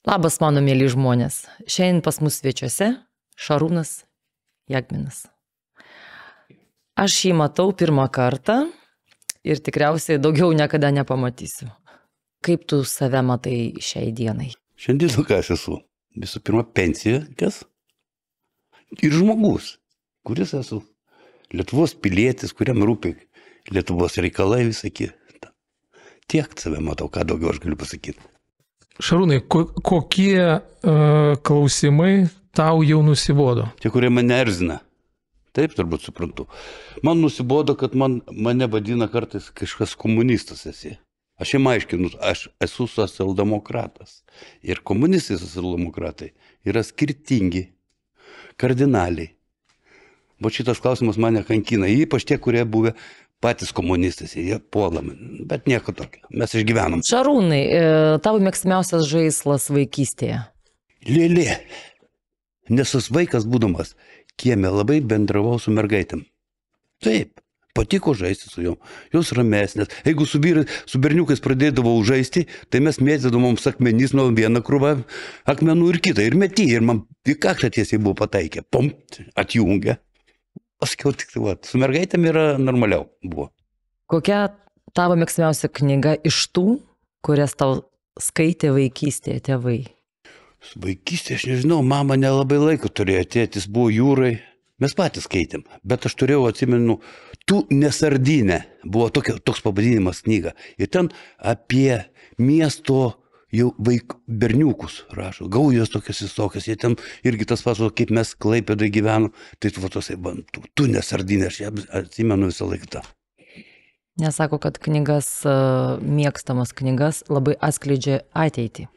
Labas, mano mėly žmonės. Šiandien pas mus svečiuose Šarūnas Jagminas. Aš jį matau pirmą kartą ir tikriausiai daugiau niekada nepamatysiu. Kaip tu save matai šiai dienai? Šiandien ką aš esu? Visų pirma, pensininkas ir žmogus, kuris esu Lietuvos pilietis, kuriam rūpi Lietuvos reikalai visokie. Tiek save matau, ką daugiau aš galiu pasakyti. Šarūnai, kokie klausimai tau jau nusibodo? Tie, kurie mane erzina. Taip, turbūt suprantu. Man nusibodo, kad mane vadina kartais kažkas komunistas esi. Aš jam aiškinu, aš esu socialdemokratas. Ir komunistai socialdemokratai yra skirtingi, kardinaliai. Bet šitas klausimas mane kankina. Ypač tie, kurie buvę patys komunistas, jie puola, bet nieko tokio. Mes išgyvenom. Šarūnai, tavo mėgstamiausias žaislas vaikystėje? Lėlė. Nes aš vaikas būdamas kieme labai bendravau su mergaitėm. Taip, patiko žaisti su jom. Jos ramesnės. Jeigu su berniukais pradėdavau žaisti, tai mes mėtydavom akmenys nuo vieną krūvą akmenų ir kitą. Ir metį. Ir man į kaktą tiesiai buvo pataikę. Pom, atjungė. Paskiau tik tai, su mergaitėm yra normaliau buvo. Kokia tavo mėgstamiausia knyga iš tų, kurias tau skaitė vaikystėje tėvai? Vaikystėje, aš nežinau, mama nelabai laiko turėjo, tėtis buvo jūrai. Mes patys skaitėm, bet aš turėjau, atsimenu, Tu nesardinė, buvo toks pavadinimas knyga. Ir ten apie miesto jau berniukus rašo, gaujos tokias visokias, jie ten irgi tas pats, kaip mes Klaipėdoje gyvenom, tai tu nesardinė, aš atsimenu visą laiką tą. Nesako, kad knygas, mėgstamas knygas labai atskleidžia ateitį.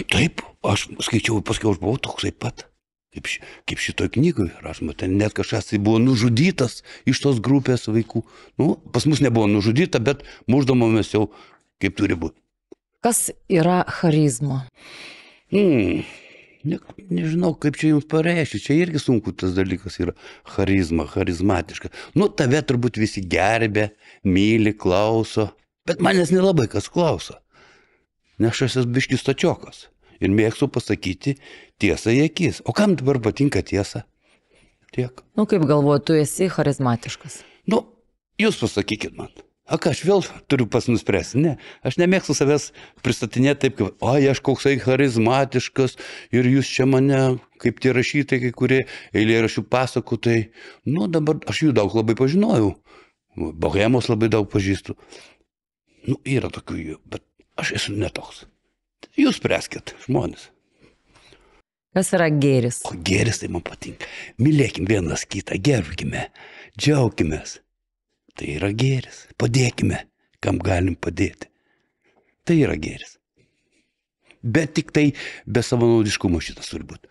Taip, aš skaičiau, paskui aš buvau toksai pat, kaip šitoj knygoj rašoma, ten net kažkas tai buvo nužudytas iš tos grupės vaikų. Nu, pas mus nebuvo nužudyta, bet muždamomės jau kaip turi būti. Kas yra charizma? Nežinau, kaip čia jums pareiškia, čia irgi sunku tas dalykas yra charizma, charizmatiška. Nu, tave turbūt visi gerbė, myli, klauso, bet manęs nelabai kas klauso. Nes aš esu biškis stačiokas ir mėgstu pasakyti tiesą į akis. O kam dabar patinka tiesa? Tiek. Nu, kaip galvoju, tu esi charizmatiškas? Nu, jūs pasakykit man. Ką aš vėl turiu pas nuspręsti? Ne, aš nemėgstu savęs pristatinėti taip, kaip, aš koksai charizmatiškas ir jūs čia mane, kaip tie rašytojai, kai kurie eilėraščių pasakotojai. Nu, dabar aš jų daug labai pažinojau. Bohemos labai daug pažįstu. Nu, yra tokių, bet aš esu netoks. Jūs spręskit, žmonės. Kas yra gėris? O gėris tai man patinka. Mylėkim vienas kitą, gerbkime, džiaukimės. Tai yra gėris. Padėkime, kam galim padėti. Tai yra gėris. Bet tik tai be savanaudiškumo šitas turi būti.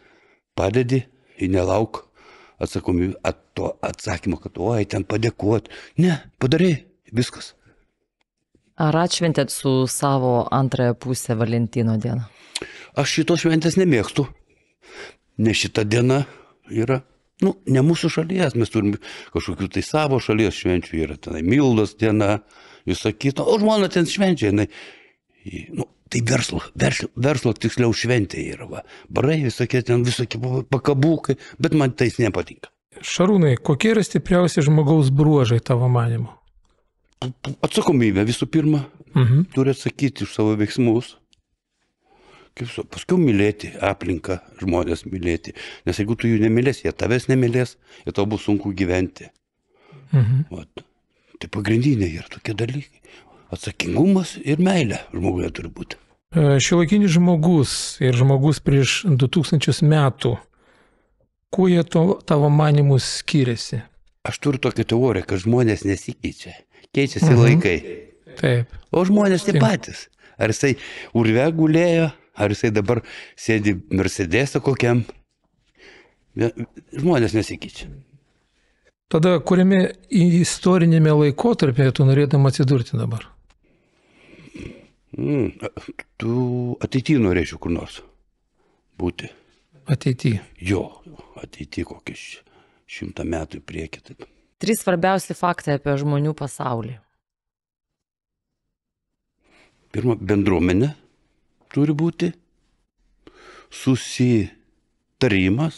Padedi ir nelauk atsakymo, kad ten padėkoti. Ne, padarai, viskas. Ar atšventėt su savo antrąją pusę Valentino dieną? Aš šitos šventės nemėgstu. Nes šita diena yra, ne mūsų šalies. Mes turim kažkokių tai savo šalies švenčių. Yra tenai Mildos diena, visą kitą. O žmona ten švenčia. Tai verslo tiksliau šventė yra. Va. Barai visokie ten, visokie pakabūkai. Bet man tai nepatinka. Šarūnai, kokie yra stipriausi žmogaus bruožai tavo manymu? Atsakomybė visų pirma. Turi atsakyti už savo veiksmus. Paskiau mylėti aplinką, žmonės mylėti. Nes jeigu tu jų nemylės, jie tavęs nemylės, ir tau bus sunku gyventi. Tai pagrindiniai yra tokie dalykai. Atsakingumas ir meilė žmoguje turi būti. Šiuolaikinis žmogus ir žmogus prieš 2000 metų, kuo jie tavo manymu skiriasi? Aš turiu tokią teoriją, kad žmonės nesikeičia. Keičiasi laikai. Taip. O žmonės tie patys. Ar jisai urve gulėjo, ar jisai dabar sėdi Mercedesą kokiam. Žmonės nesikeičia. Tada kuriame istorinėme laikotarpyje tu norėtum atsidurti dabar? Tu ateityje norėčiau kur nors būti. Ateityje? Jo, ateityje kokius 100 metų į priekį. Taip. 3 svarbiausi faktai apie žmonių pasaulį. Pirma, bendruomenė turi būti. susitarimas,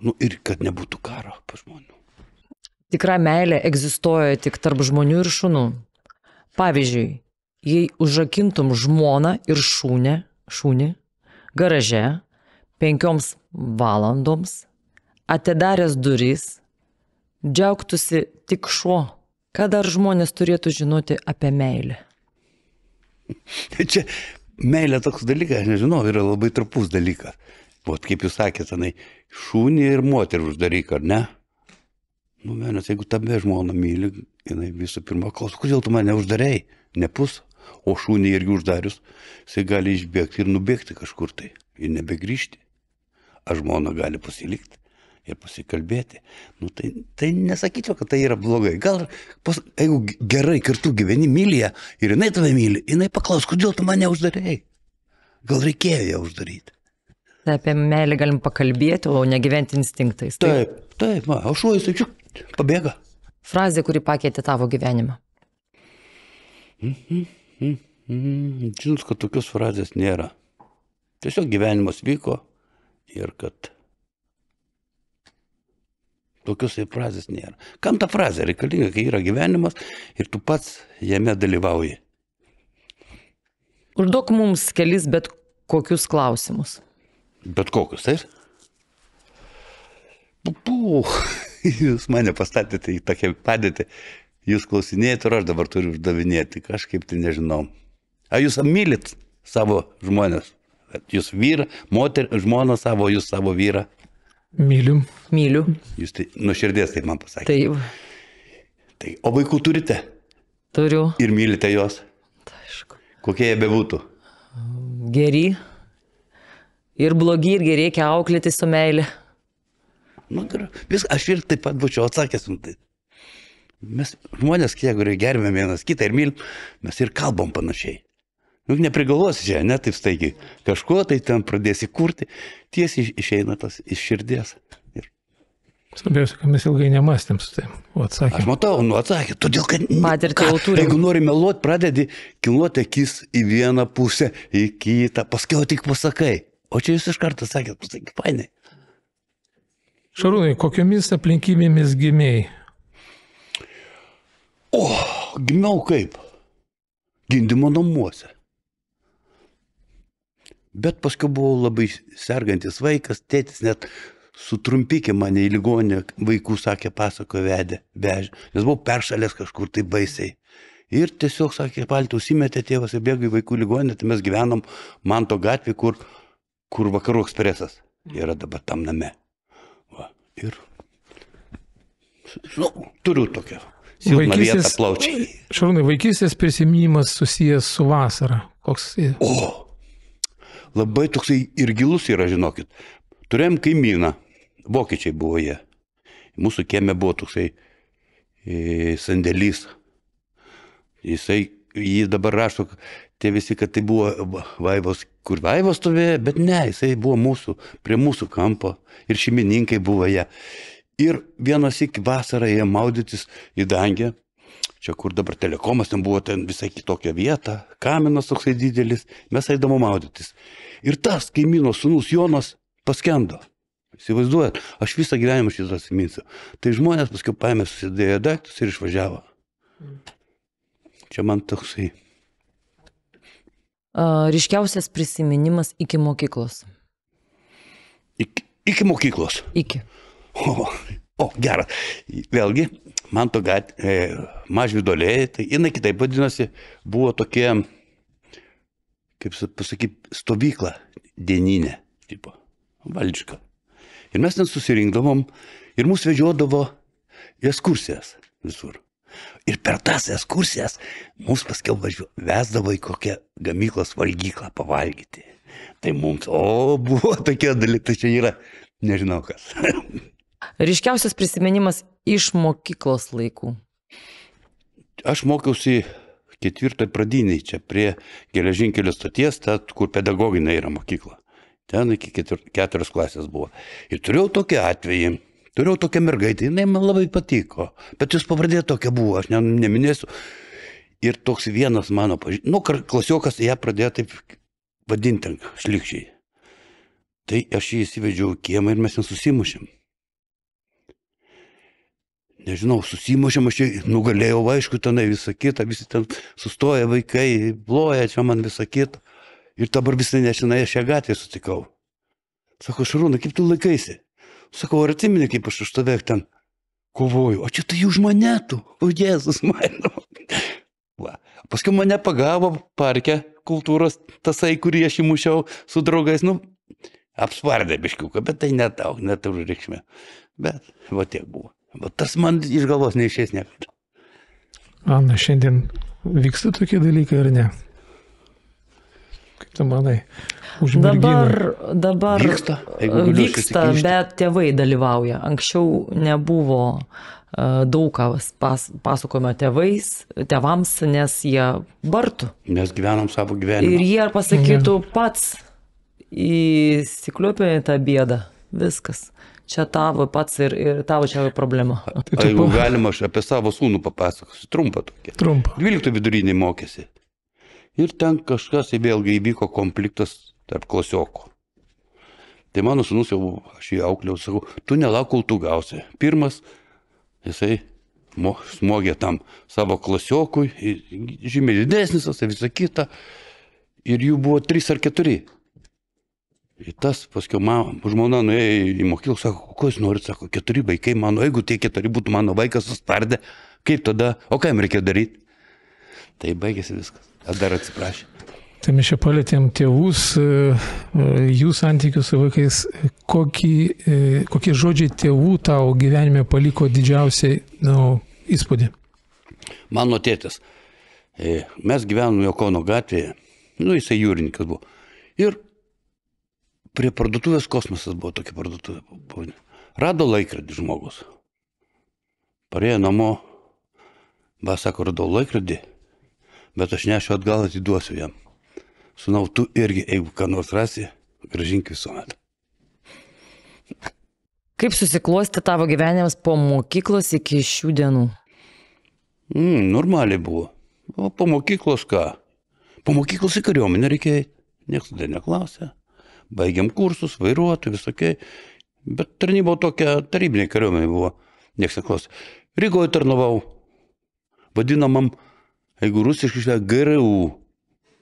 nu ir kad nebūtų karo pas žmonių. Tikra meilė egzistuoja tik tarp žmonių ir šunų. Pavyzdžiui, jei užrakintum žmoną ir šunį garaže 5 valandoms, atidaręs duris, džiaugtųsi tik šuo. Ką dar žmonės turėtų žinoti apie meilę? Čia meilė toks dalykas, aš nežinau, yra labai trapus dalykas. Vat kaip jūs sakėte, tenai, šunį ir moterį uždaryk, ar ne? Nu, vienas, jeigu tave žmona myli, jinai visų pirma klauso, kodėl tu mane uždarei? Nepus, o šunį irgi uždarius, jisai gali išbėgti ir nubėgti kažkur tai ir nebegrįžti. A žmona gali pasilikti ir pasikalbėti. Nu, tai nesakyčiau, kad tai yra blogai. Gal, jeigu gerai kartu gyveni, myli ją ir jinai tave myli, jinai paklaus, kodėl tu mane uždarei? Gal reikėjo ją uždaryti? Tai apie meilę galim pakalbėti, o negyventi instinktais. Taip, o šuo jisai pabėga. Frazė, kuri pakeitė tavo gyvenimą. Žinot, kad tokios frazės nėra. Tiesiog gyvenimas vyko ir kad tokios frazės nėra. Kam ta frazė reikalinga, kai yra gyvenimas ir tu pats jame dalyvauji? Užduok mums kelis bet kokius klausimus. Bet kokius, taip? Jūs mane pastatėte į tokią padėtį, jūs klausinėjate ir aš dabar turiu uždavinėti, kažkaip tai nežinau. Ar jūs mylit savo žmonės? Jūs vyrą, žmoną savo, jūs savo vyrą? Myliu. Myliu. Jūs tai nuo širdies taip man pasakėte. Taip. Tai, o vaikų turite? Turiu. Ir mylite juos? Tai aišku. Kokie jie bebūtų? Geri. Ir blogi, irgi reikia auklėti su meilė. Nu, aš ir taip pat būčiau atsakęs. Mes žmonės, kiek gerbėm vienas kitą ir mylim, mes ir kalbam panašiai. Juk neprigalvosi čia, ne taip staigiai. Kažko tai ten pradėsi kurti, tiesiai išeina tas iš širdies. Svarbiausia, kad mes ilgai nemastėm su tai. Aš matau, atsakė, todėl kad... Patirtį jau turim. Jeigu nori meluoti, pradedi kilnuoti akis į vieną pusę, į kitą, paskiau tik pasakai. O čia jūs iš karto sakėt, pasakyk, fainai. Šarūnai, kokiomis aplinkybėmis gimėjai? Gimiau kaip? Gimdymo namuose. Bet paskui buvau labai sergantis vaikas, tėtis net sutrumpikė mane į ligoninę, vaikų, sakė, pasako vežė, nes buvau peršalęs kažkur tai baisiai. Ir tiesiog, sakė, paltį užsimetė tėvas ir bėgo į vaikų ligoninę, tai mes gyvenom Manto gatvė, kur Vakarų ekspresas yra dabar tam name. Va. Ir turiu tokią silpną vietą plaučiai. Šarūnai, vaikystės prisiminimas susijęs su vasara. Koks? Labai toksai ir gilus yra, žinokit. Turėjom kaimyną, vokiečiai buvo jie. Mūsų kieme buvo toksai sandėlys. Jį dabar rašo, tie visi, kad tai buvo Vaivos, kur Vaivos stovėjo, bet ne, jisai buvo prie mūsų kampo ir šeimininkai buvo jie. Ir vienas iki vasarą jie maudytis į dangę. Čia kur dabar telekomas, ten buvo ten visai kitokia vieta, kaminas toksai didelis, mes eidamo maudytis. Ir tas kaimyno sūnus Jonas paskendo. Įsivaizduojat, aš visą gyvenimą šitą atsiminsiu. Tai žmonės paskui paėmė, susidėjo daiktus ir išvažiavo. Čia man toksai. Ryškiausias prisiminimas iki mokyklos. Iki mokyklos? Iki. Geras. Vėlgi, Manto gatvė, Mažvydo alėja, tai jinai kitaip vadinosi, buvo tokia, kaip pasakyti, stovykla dieninė, tipo, valdiška. Ir mes ten susirinkdavom ir mus vežiodavo į ekskursijas visur. Ir per tas ekskursijas mus paskiau vesdavo į kokią gamyklos valgyklą pavalgyti. Tai mums, buvo tokie dalykai, tai čia yra, nežinau kas. Ryškiausias prisiminimas iš mokyklos laikų. Aš mokiausi 4 pradiniai, čia prie geležinkelio stoties, kur pedagoginė yra mokykla. Ten iki 4 klasės buvo. Ir turėjau tokį atvejį, turėjau tokią mergaitę, jinai man labai patiko, bet jūs pavardė tokia buvo, aš neminėsiu. Ir toks vienas mano, klasiokas ją pradėjo taip vadinti šlikščiai. Tai aš jį įsivedžiau į kiemą ir mes ten susimušėm. Nežinau, susimušėm, aš jį nugalėjau, aišku, tenai visą kitą, visi ten sustoja vaikai, ploja čia man visą kitą. Ir dabar visai nežinai, aš ją gatvėje sutikau. Sako, Šarūnai, kaip tu laikaisi? Sakau, ar atsimeni, kaip aš už tave ten kovoju? O čia tai už mane tu, o Jėzus mano. Va. Paskui mane pagavo parke kultūros tasai, kurį aš įmušiau su draugais, apspardė biškiuką, bet tai netauk, neturi reikšmė. Bet va tiek buvo. Va tas man iš galvos neišės niekada. Ana, šiandien vyksta tokie dalykai ar ne? Kaip tu manai? Dabar vyksta, bet tėvai dalyvauja. Anksčiau nebuvo daug ką pasakojama tėvams, nes jie bartų. Mes gyvenam savo gyvenimą. Ir jie pasakytų pats įsikliupė tą bėdą. Viskas. Čia tavo pats ir tavo čia problema. Jeigu galima, aš apie savo sūnų papasakosiu. Trumpą tokia. 12 vidurinį mokėsi. Ir ten kažkas vėlgi įvyko konfliktas tarp klasiokų. Tai mano sūnus jau, aš jį aukliau, sakau, tu nelauk, kol tu gausi. Pirmas, jisai smogė tam savo klasiokui, žymiai didesnis, visą kitą, ir jų buvo 3 ar 4. Ir tas, paskui žmona nuėjo į mokyklą, sako, ko jūs norit, sako, 4 vaikai mano, jeigu tie 4 būtų mano vaikas suspardė, kaip tada, o ką jam reikia daryti? Tai baigėsi viskas, aš dar atsiprašė. Tai mes čia palėtėm tėvus, jų santykius su vaikais, kokie žodžiai tėvų tau gyvenime paliko didžiausiai įspūdį? Mano tėtis, mes gyvenom Kauno gatvėje, jisai jūrininkas buvo, ir prie parduotuvės Kosmosas buvo tokia parduotuvė. Rado laikrodį žmogus. Parėjo namo, sako, radau laikrodį, bet aš nešiu atgal, atiduosiu jam. Sūnau, tu irgi, jeigu ką nors rasi, grąžink visuomet. Kaip susiklosti tavo gyvenimas po mokyklos iki šių dienų? Normaliai buvo. O po mokyklos ką? Po mokyklos į kariuomenę reikėjo, niekas tada neklausė. Baigiam kursus, vairuotojai, visokiai. Bet tarnyba tokia, tarybinė kariuomenė buvo, niekas neklausė. Rygoje tarnavau, vadinamam, jeigu rusiškai, GRU.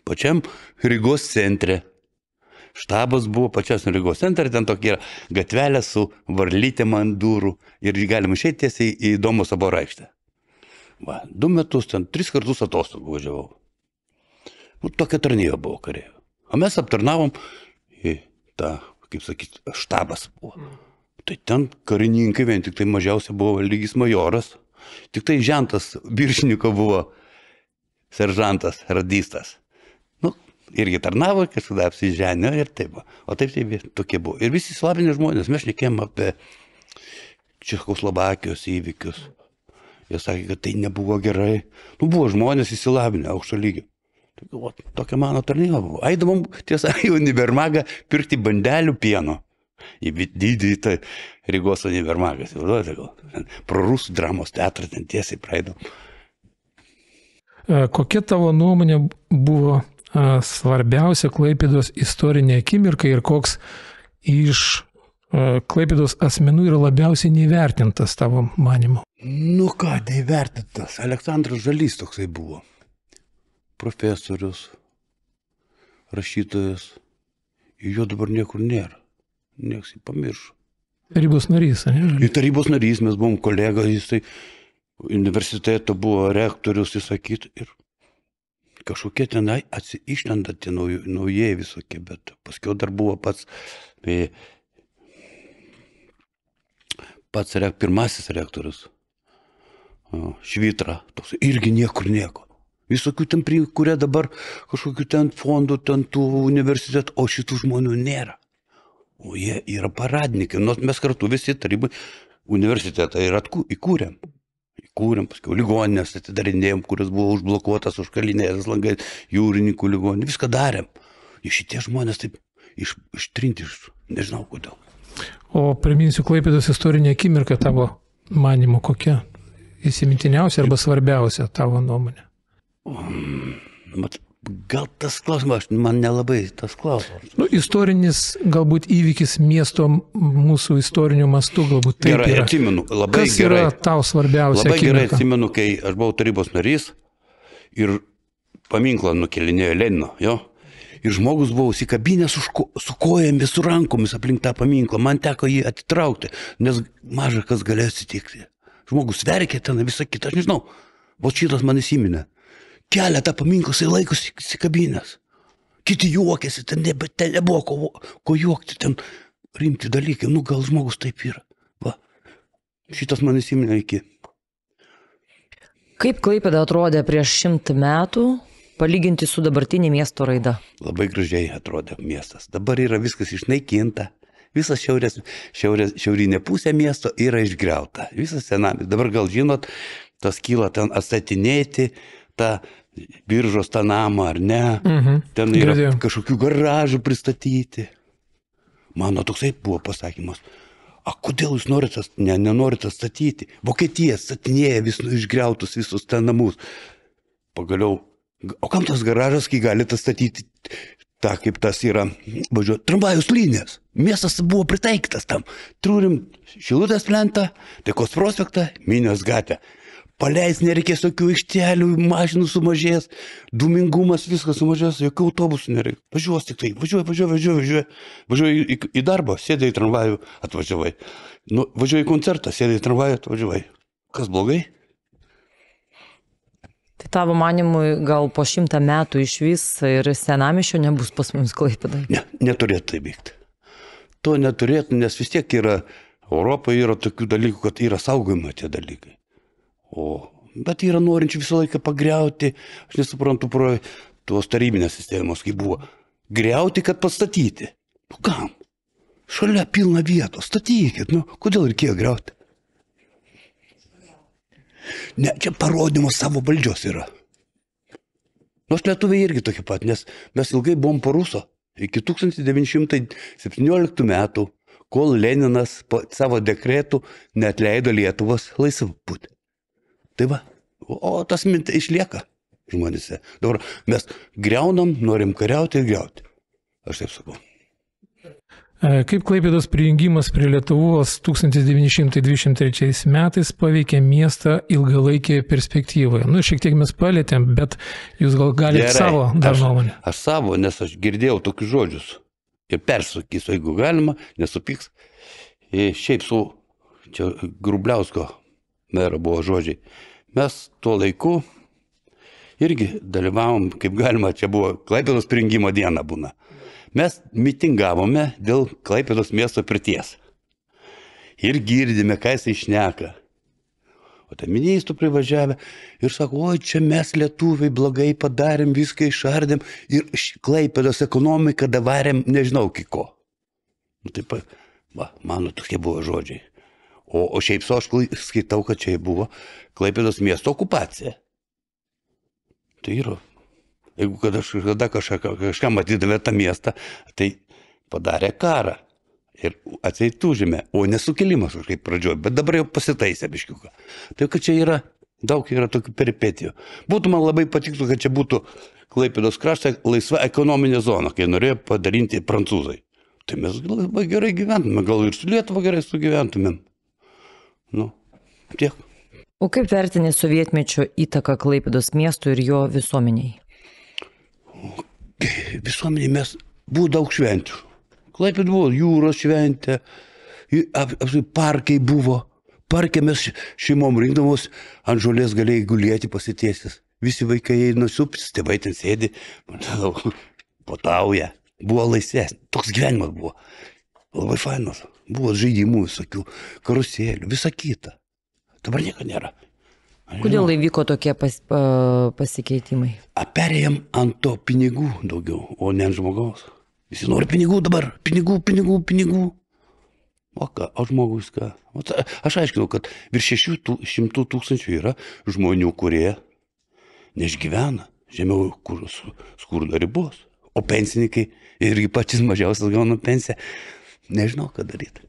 Pačiam Rygos centre. Štabas buvo pačias Rygos centre, ten tokia gatvelė su varlytėm ant durų ir galima išeiti tiesiai į Domo Soboro aikštę. 2 metus, ten 3 kartus atostogų važiavau. Tokia tarnyba buvo kareivių. O mes aptarnavom į tą, kaip sakyti, štabas buvo. Tai ten karininkai, vien tik tai mažiausia buvo lygis majoras, tik tai žentas viršininko buvo seržantas, radistas. Irgi tarnavo, kažkada apsiženio ir taip. O taip tokie buvo. Ir visi slavinė žmonės, mes šnekėjom apie Čekoslovakijos įvykius. Jie sakė, kad tai nebuvo gerai. Buvo žmonės įsilavinę aukšto lygio. Tokia mano tarnyba buvo. Eidavom, tiesa, į univermagą pirkti bandelių pieno. Į didįjį Rygos univermagas. Pro Rusų dramos teatrą ten tiesiai praeidom. Kokia tavo nuomonė buvo svarbiausia Klaipėdos istorinė akimirka ir koks iš Klaipėdos asmenų yra labiausiai neįvertintas tavo manymu? Ką, neįvertintas. Aleksandras Žalys toksai buvo. Profesorius, rašytojas. Jo dabar niekur nėra. Niekas jį pamiršo. Tarybos narys, ne? Ir tarybos narys, mes buvom kolega, jisai universiteto buvo rektorius, jis sakyti, ir kažkokie tenai išlenda tie naujieji visokie, bet paskiau dar buvo pats pirmasis rektorius, Švitra, toks, irgi niekur nieko. Visokių ten kurie dabar kažkokių ten fondų, ten tų universitetų, o šitų žmonių nėra. O jie yra paradininkai, nors mes kartu visi tarybai universitetą ir įkūrėm. Paskiau ligoninės atidarinėjom, kuris buvo užblokuotas, užkalinėjęs langai, jūrininkų ligoninė, viską darėm. Ir šitie žmonės taip ištrinti, nežinau kodėl. O priminsiu, Klaipėdos istorinė akimirka tavo manymu kokia? Įsimintiniausia arba svarbiausia tavo nuomonė? gal tas klausimas, man nelabai tas klausimas. Nu, istorinis galbūt įvykis miesto mūsų istoriniu mastu galbūt taip Gerai, yra. atsimenu, labai Kas gerai. yra tau svarbiausia Labai gerai akimirka? atsimenu, kai aš buvau tarybos narys ir paminklą nukelinėjo Lenino, jo. Ir žmogus buvo įsikabinęs su kojomis, su rankomis aplink tą paminklą. Man teko jį atitraukti, nes maža kas galėjo atsitikti. Žmogus verkė ten visą kitą, aš nežinau. O šitas man įsiminė. Keletą paminklus į laikus įsikabinęs. Kiti juokėsi, ten nebuvo ko juokti, ten rimti dalykai. Nu, gal žmogus taip yra. Va. Šitas man įsiminė iki. Kaip Klaipėda atrodė prieš 100 metų, palyginti su dabartinė miesto raida? Labai gražiai atrodė miestas. Dabar yra viskas išnaikinta. Visas šiaurinė pusė miesto yra išgriauta. Visas senamiestis. Dabar gal žinot, tas kyla ten atstatinėti, tą biržos tą namą ar ne. Ten yra Girdėjau. kažkokių garažų pristatyti. Mano toksai buvo pasakymas. A kodėl jūs nenorite statyti? Vokietija statinėja išgriautus visus ten namus. Pagaliau, o kam tas garažas, kai galite statyti tą, kaip tas yra, važiuoju, tramvajus linijas. Miestas buvo pritaikytas tam. Turim Šilutės plentą, Taikos prospektą, Minijos gatvę. Paleis nereikės tokių aikštelių, mašinų sumažės, dūmingumas, viskas sumažės, jokių autobusų nereikia. Važiuos tik tai, važiuoju į darbą, sėdai į tramvajų, atvažiavai. Nu, važiuoju į koncertą, sėdai į tramvajų, atvažiavai. Kas blogai? Tai tavo manimui gal po 100 metų iš vis ir senamiesčio nebus pas mus Klaipėdai? Ne, neturėtų tai vykti. To neturėtų, nes vis tiek yra, Europoje yra tokių dalykų, kad yra saugojama tie dalykai. Bet yra norinčių visą laiką pagriauti, aš nesuprantu pro tuos tarybinės sistemos, kaip buvo. Griauti, kad pastatyti. Nu kam? Šalia pilna vietos, statykit, nu, kodėl reikėjo griauti? Ne, čia parodymas savo valdžios yra. Nors lietuviai irgi tokie pat, nes mes ilgai buvom po ruso. Iki 1917 metų, kol Leninas po savo dekretų neatleido Lietuvos laisvą būti. Tai va, o tas mintis išlieka žmonėse. Dabar mes griaunam, norim kariauti ir griauti. Aš taip sakau. Kaip Klaipėdos prijungimas prie Lietuvos 1923 metais paveikė miestą ilgalaikėje perspektyvoje? Nu, šiek tiek mes palėtėm, bet jūs gal galite savo dar nuomonę. Aš savo, nes aš girdėjau tokius žodžius. Ir persakysiu, jeigu galima, nesupyks. Šiaip su čia Grubliausko mero buvo žodžiai. Mes tuo laiku irgi dalyvavom, kaip galima, čia buvo Klaipėdos prijungimo diena būna. Mes mitingavome dėl Klaipėdos miesto pirties. Ir girdime, ką jisai šneka. O ten ministrų privažiavę ir sako, oi, čia mes lietuviai blogai padarėm, viską išardėm ir Klaipėdos ekonomiką davarėm nežinau kiko. Nu taip, va, mano tokie buvo žodžiai. O šiaip so aš skaitau, kad čia buvo Klaipėdos miesto okupacija. Tai yra. Jeigu kažkada kažką matydavė tą miestą, tai padarė karą ir atseit užėmė, o nesukilimas kažkaip pradžioje, bet dabar jau pasitaisė biškiuką. Tai kad čia yra, daug yra tokių peripetijų. Būtų man labai patiktų, kad čia būtų Klaipėdos krašte laisva ekonominė zona, kai norėjo padalinti prancūzai. Tai mes labai gerai gyventume, gal ir su Lietuva gerai sugyventumėm. Nu, tiek. O kaip vertini sovietmečio įtaką Klaipėdos miestui ir jo visuomeniai? Visuomeniai mes buvo daug švenčių. Klaipėda buvo jūros šventė, parkai buvo. Parke mes šeimom rinkdamos, ant žolės galėjai gulėti pasitiesęs. Visi vaikai eina suptis, tėvai ten sėdi, potauja. Buvo laisvesnis. Toks gyvenimas buvo. Labai fainas. Buvo žaidimų visokių, karusėlių, visa kita. Dabar nieko nėra. Kodėl įvyko tokie pasikeitimai? Perėjom ant to pinigų daugiau, o ne ant žmogaus. Visi nori pinigų dabar. Pinigų. O ką, o žmogus ką? Aš aiškinau, kad virš 600 tūkstančių yra žmonių, kurie neišgyvena žemiau skurdo ribos. O pensininkai irgi patys mažiausias gauna pensiją. Nežinau, ką daryti.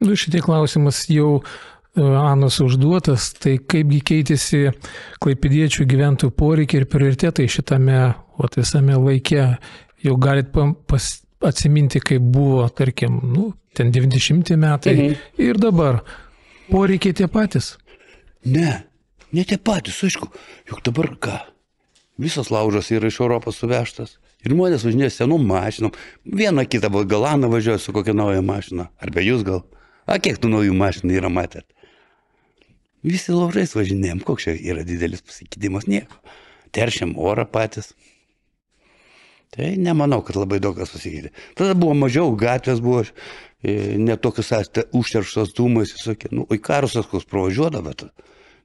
Nu, šitie klausimas jau Anos užduotas, tai kaipgi keitėsi klaipėdiečių gyventojų poreikiai ir prioritetai šitame visame laike. Jau galit atsiminti, kaip buvo, tarkim, ten 90 metai ir dabar. Poreikiai tie patys? Ne tie patys, aišku. Juk dabar ką? Visas laužas yra iš Europos suvežtas. Ir žmonės važinės senom mašinom. Vieną kitą Galaną važiuoja su kokia nauja mašina. Arba jūs gal. Kiek tų naujų mašinų yra matėt? Visi laužais važinėjom. Koks čia yra didelis pasikeitimas? Nieko. Teršiam orą patys. Tai nemanau, kad labai daug kas pasikeitė. Tada buvo mažiau, gatvės buvo netokios užterštos dūmais visokie. Ikarusas koks pravažiuodavo, bet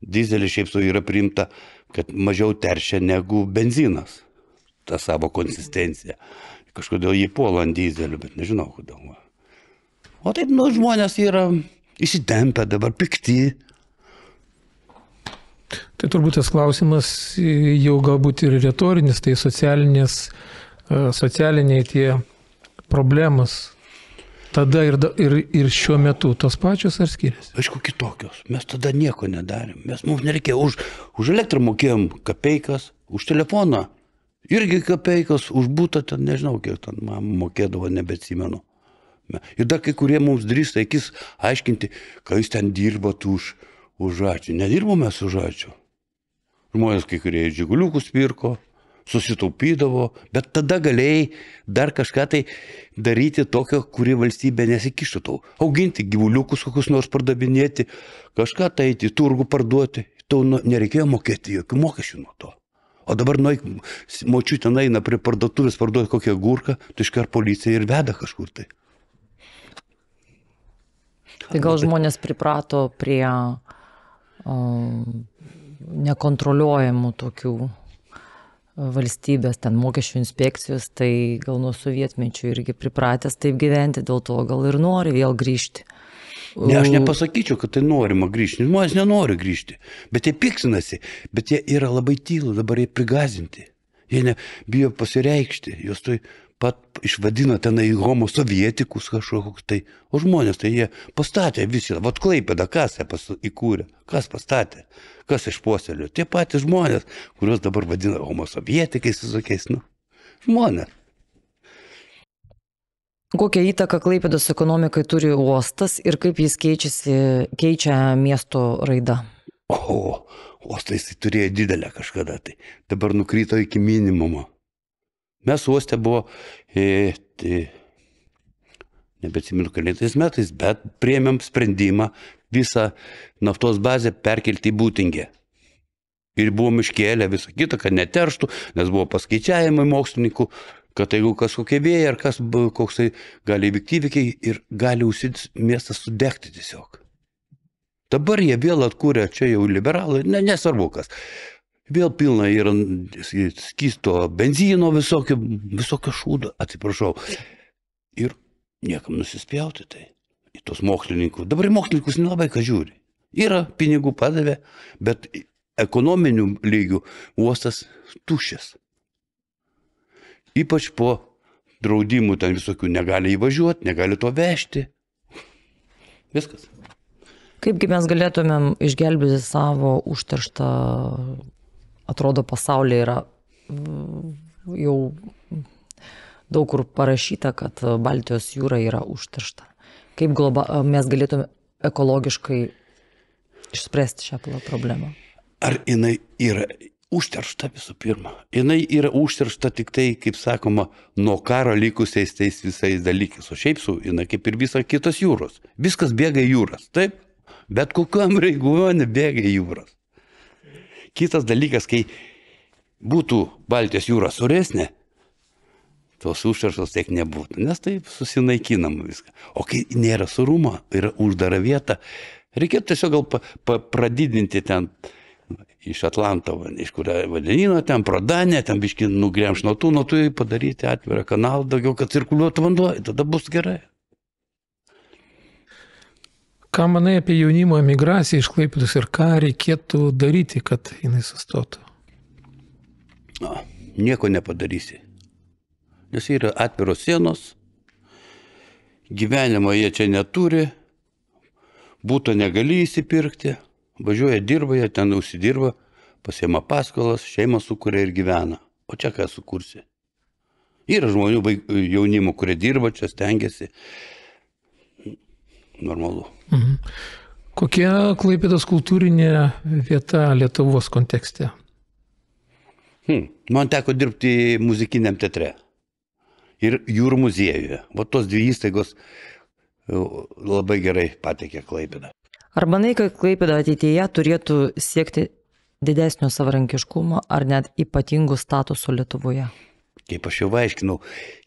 dizelis šiaip yra priimta, kad mažiau teršia negu benzinas. Ta savo konsistencija. Kažkodėl jį puola ant dizelių, bet nežinau kodėl. O taip, žmonės yra įsitempę dabar, pikti. Tai turbūt tas klausimas jau galbūt ir retorinis, tai socialiniai tie problemos tada ir šiuo metu tos pačios ar skiriasi? Aišku, kitokios. Mes tada nieko nedarėm. Mums nereikėjo. Už elektrą mokėjom kapeikas, už telefoną irgi kapeikas, už butą ten nežinau, kiek ten mokėdavo, nebeatsimenu. Ir dar kai kurie mums drįsta akis aiškinti, ką jūs ten dirbat už ačiū. Nedirbome su ačiū. Žmonės kai kurie žiguliukus pirko, susitaupydavo, bet tada galėjai dar kažką tai daryti tokio, kuri valstybė nesikištų tau. Auginti gyvuliukus, kokius nors pardavinėti, kažką tai į turgų parduoti. Tau nereikėjo mokėti jokių mokesčių nuo to. O dabar močiutė eina prie parduotuvės parduoti kokią gurką, tai iškart policija ir veda kažkur tai. Tai gal žmonės priprato prie nekontroliuojamų tokių valstybės, ten mokesčių inspekcijos, tai gal nuo sovietmečių irgi pripratęs taip gyventi, dėl to gal ir nori vėl grįžti. Ne, aš nepasakyčiau, kad tai norima grįžti. Žmonės nenori grįžti, bet jie piksinasi, bet jie yra labai tylų, dabar jie prigazinti. Jie bijo pasireikšti, jos tai pat išvadina tenai homo sovietikus kažkokius tai. O žmonės tai jie pastatė visi, vat Klaipėdą, kas įkūrė, kas pastatė, kas išpuoselėjo. Tie patys žmonės, kuriuos dabar vadina homo sovietikais visokiais, žmonės. Kokią įtaką Klaipėdos ekonomikai turi uostas ir kaip jis keičia miesto raidą? Uostas turėjo didelę kažkada, tai dabar nukrito iki minimumo. Mes uoste buvo, nebeatsimenu kelintais metais, bet priėmėm sprendimą visą naftos bazę perkelti į Būtingę. Ir buvom iškėlę visą kitą, kad neterštų, nes buvo paskaičiavimai mokslininkų, kad jeigu kažkokie vėjai ar koksai gali įvykti įvykiai ir gali miestas sudegti tiesiog. Dabar jie vėl atkūrė, čia jau liberalai, nesvarbu kas. Vėl pilna yra skysto benzino visokio šūdo, atsiprašau. Ir niekam nusispjauti tai į tos mokslininkų. Dabar į mokslininkus nelabai ką žiūri. Yra pinigų padavė, bet ekonominių lygių uostas tuščias. Ypač po draudimų ten visokių negali įvažiuoti, negali to vežti. Viskas. Kaipgi mes galėtumėm išgelbėti savo užterštą, atrodo, pasaulyje yra jau daug kur parašyta, kad Baltijos jūra yra užteršta. Kaip mes galėtume ekologiškai išspręsti šią problemą? Ar jinai yra užteršta visų pirma? Jinai yra užteršta tik tai, kaip sakoma, nuo karo likusiais tais visais dalykais. O šiaip jinai kaip ir visa kitos jūros. Viskas bėga į jūras, taip? Bet kokiam regione bėga į jūras. Kitas dalykas, kai būtų Baltijos jūra suresnė, tos užterštos tiek nebūtų, nes taip susinaikinama viską. O kai nėra surumo, yra uždara vieta, reikėtų tiesiog gal pradidinti ten iš Atlanto, iš kurio vandenyno, ten pro Daniją, ten biškį nugremš nuo tų padaryti atvirą kanalą, daugiau, kad cirkuliuotų vanduo, tada bus gerai. Ką manai apie jaunimo emigraciją iš Klaipėdos ir ką reikėtų daryti, kad jinai sustotų? Nieko nepadarysi. Nes yra atviros sienos, gyvenimo jie čia neturi, būtų negali įsipirkti, važiuoja, dirba, jie ten užsidirba, pasiema paskolas, šeimą sukuria ir gyvena. O čia ką sukursi? Yra žmonių, jaunimų, kurie dirba, čia stengiasi. Normalu. Mhm. Kokia Klaipėdos kultūrinė vieta Lietuvos kontekste? Man teko dirbti muzikiniam teatre ir jūrų muziejuje. Va tos dvi įstaigos labai gerai pateikė Klaipėdą. Ar manai, kad Klaipėda ateityje turėtų siekti didesnio savarankiškumo ar net ypatingų statusų Lietuvoje? Kaip aš jau aiškinau,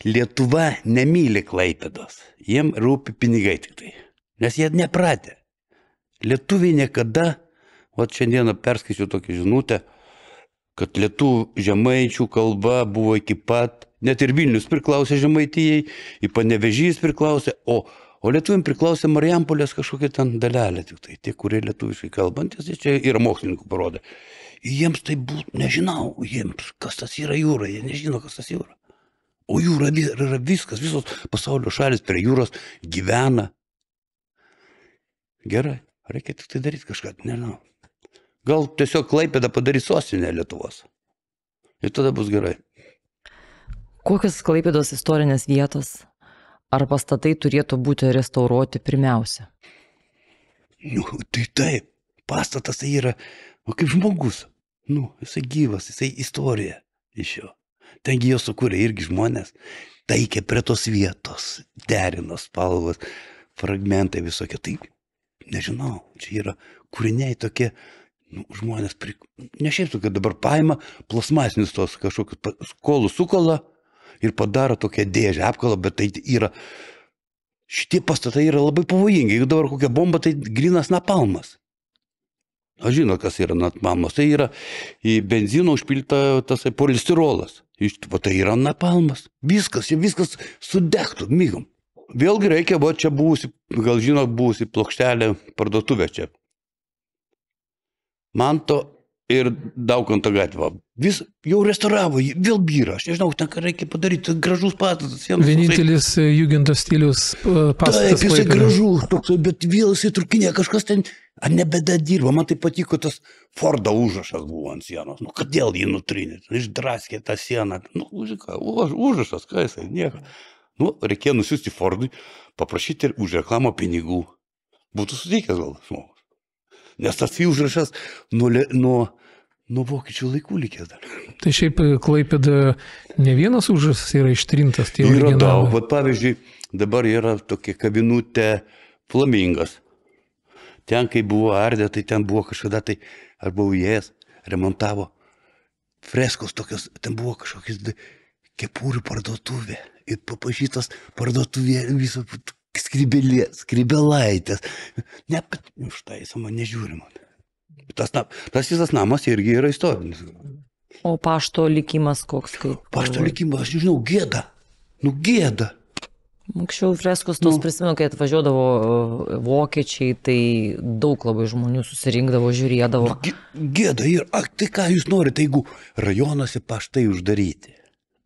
Lietuva nemyli Klaipėdos. Jiem rūpi pinigai tik tai. Nes jie nepratę. Lietuviai niekada, o šiandieną perskaičiu tokią žinutę, kad lietuvių žemaičių kalba buvo iki pat, net ir Vilnius priklausė Žemaitijai, į Panevėžys priklausė, o lietuviam priklausė Marijampolės kažkokia ten dalelė tik tai. Tie, kurie lietuviškai kalbantis, čia yra mokslininkų parodė. Jiems tai būtų, nežinau, jiems kas tas yra jūra, jie nežino, kas tas jūra. O jūra yra viskas, visos pasaulio šalis prie jūros gyvena. Gerai, reikia tik tai daryti kažką, nežinau. Gal tiesiog Klaipėdą padarys sostinę Lietuvos. Ir tada bus gerai. Kokios Klaipėdos istorinės vietos ar pastatai turėtų būti restauruoti pirmiausia? Tai taip, pastatas tai yra, kaip žmogus. Jisai gyvas, jisai istorija iš jo. Tengi jo sukūrė irgi žmonės, taikė prie tos vietos, derino spalvas, fragmentai visokie. Tai nežinau, čia yra kūriniai tokie, žmonės, ne šiaip tokia dabar paima plasmasinius tos kažkokius kolų sukola ir padaro tokią dėžę, apkalą, bet tai yra, šitie pastatai yra labai pavojingi. Jeigu dabar kokia bomba, tai grynas napalmas. Aš žinau, kas yra napalmas. Tai yra į benziną užpilta tas polistirolas. Tai yra napalmas. Viskas sudegtų, mygom. Vėlgi reikia, čia buvusi, gal žinot, buvusi plokštelė parduotuvė čia. Manto ir Daukanto gatvė. Vis jau restauravo, vėl byra. Aš nežinau, ten ką reikia padaryti, gražus pastatas. Vienintelis Jugendo stilius pastatas. Taip, jisai gražus, toks, bet vėl jisai trukinė, kažkas ten, ar nebeda dirba. Man tai patiko, tas Fordo užrašas buvo ant sienos. Kodėl jį nutrynė? Išdraskė tą sieną. Užrašas, ką jisai, nieko. Reikėjo nusiųsti Fordui, paprašyti už reklamą pinigų. Būtų suteikęs gal žmogus. Nes tas užrašas nuo vokiečių laikų likęs dar. Tai šiaip Klaipėda ne vienas užrašas yra ištrintas. Yra daug. Pavyzdžiui, dabar yra tokia kavinutė Flamingas. Ten, kai buvo ardė, tai ten buvo kažkada, tai aš buvau įėjęs, remontavo freskos tokios, ten buvo kažkokios kepurių parduotuvė. Ir papažytas parduotuvė viso skrybelaitės. Štai, man nežiūrima. Tas visas namas irgi yra istorinis. O pašto likimas koks? Pašto likimas, aš nežinau, gėda. Gėda. Anksčiau freskos tos prisimenu, kai atvažiuodavo vokiečiai, tai daug labai žmonių susirinkdavo, žiūrėdavo. Gėda ir, tai ką jūs norite, jeigu rajonuose paštai uždaryti?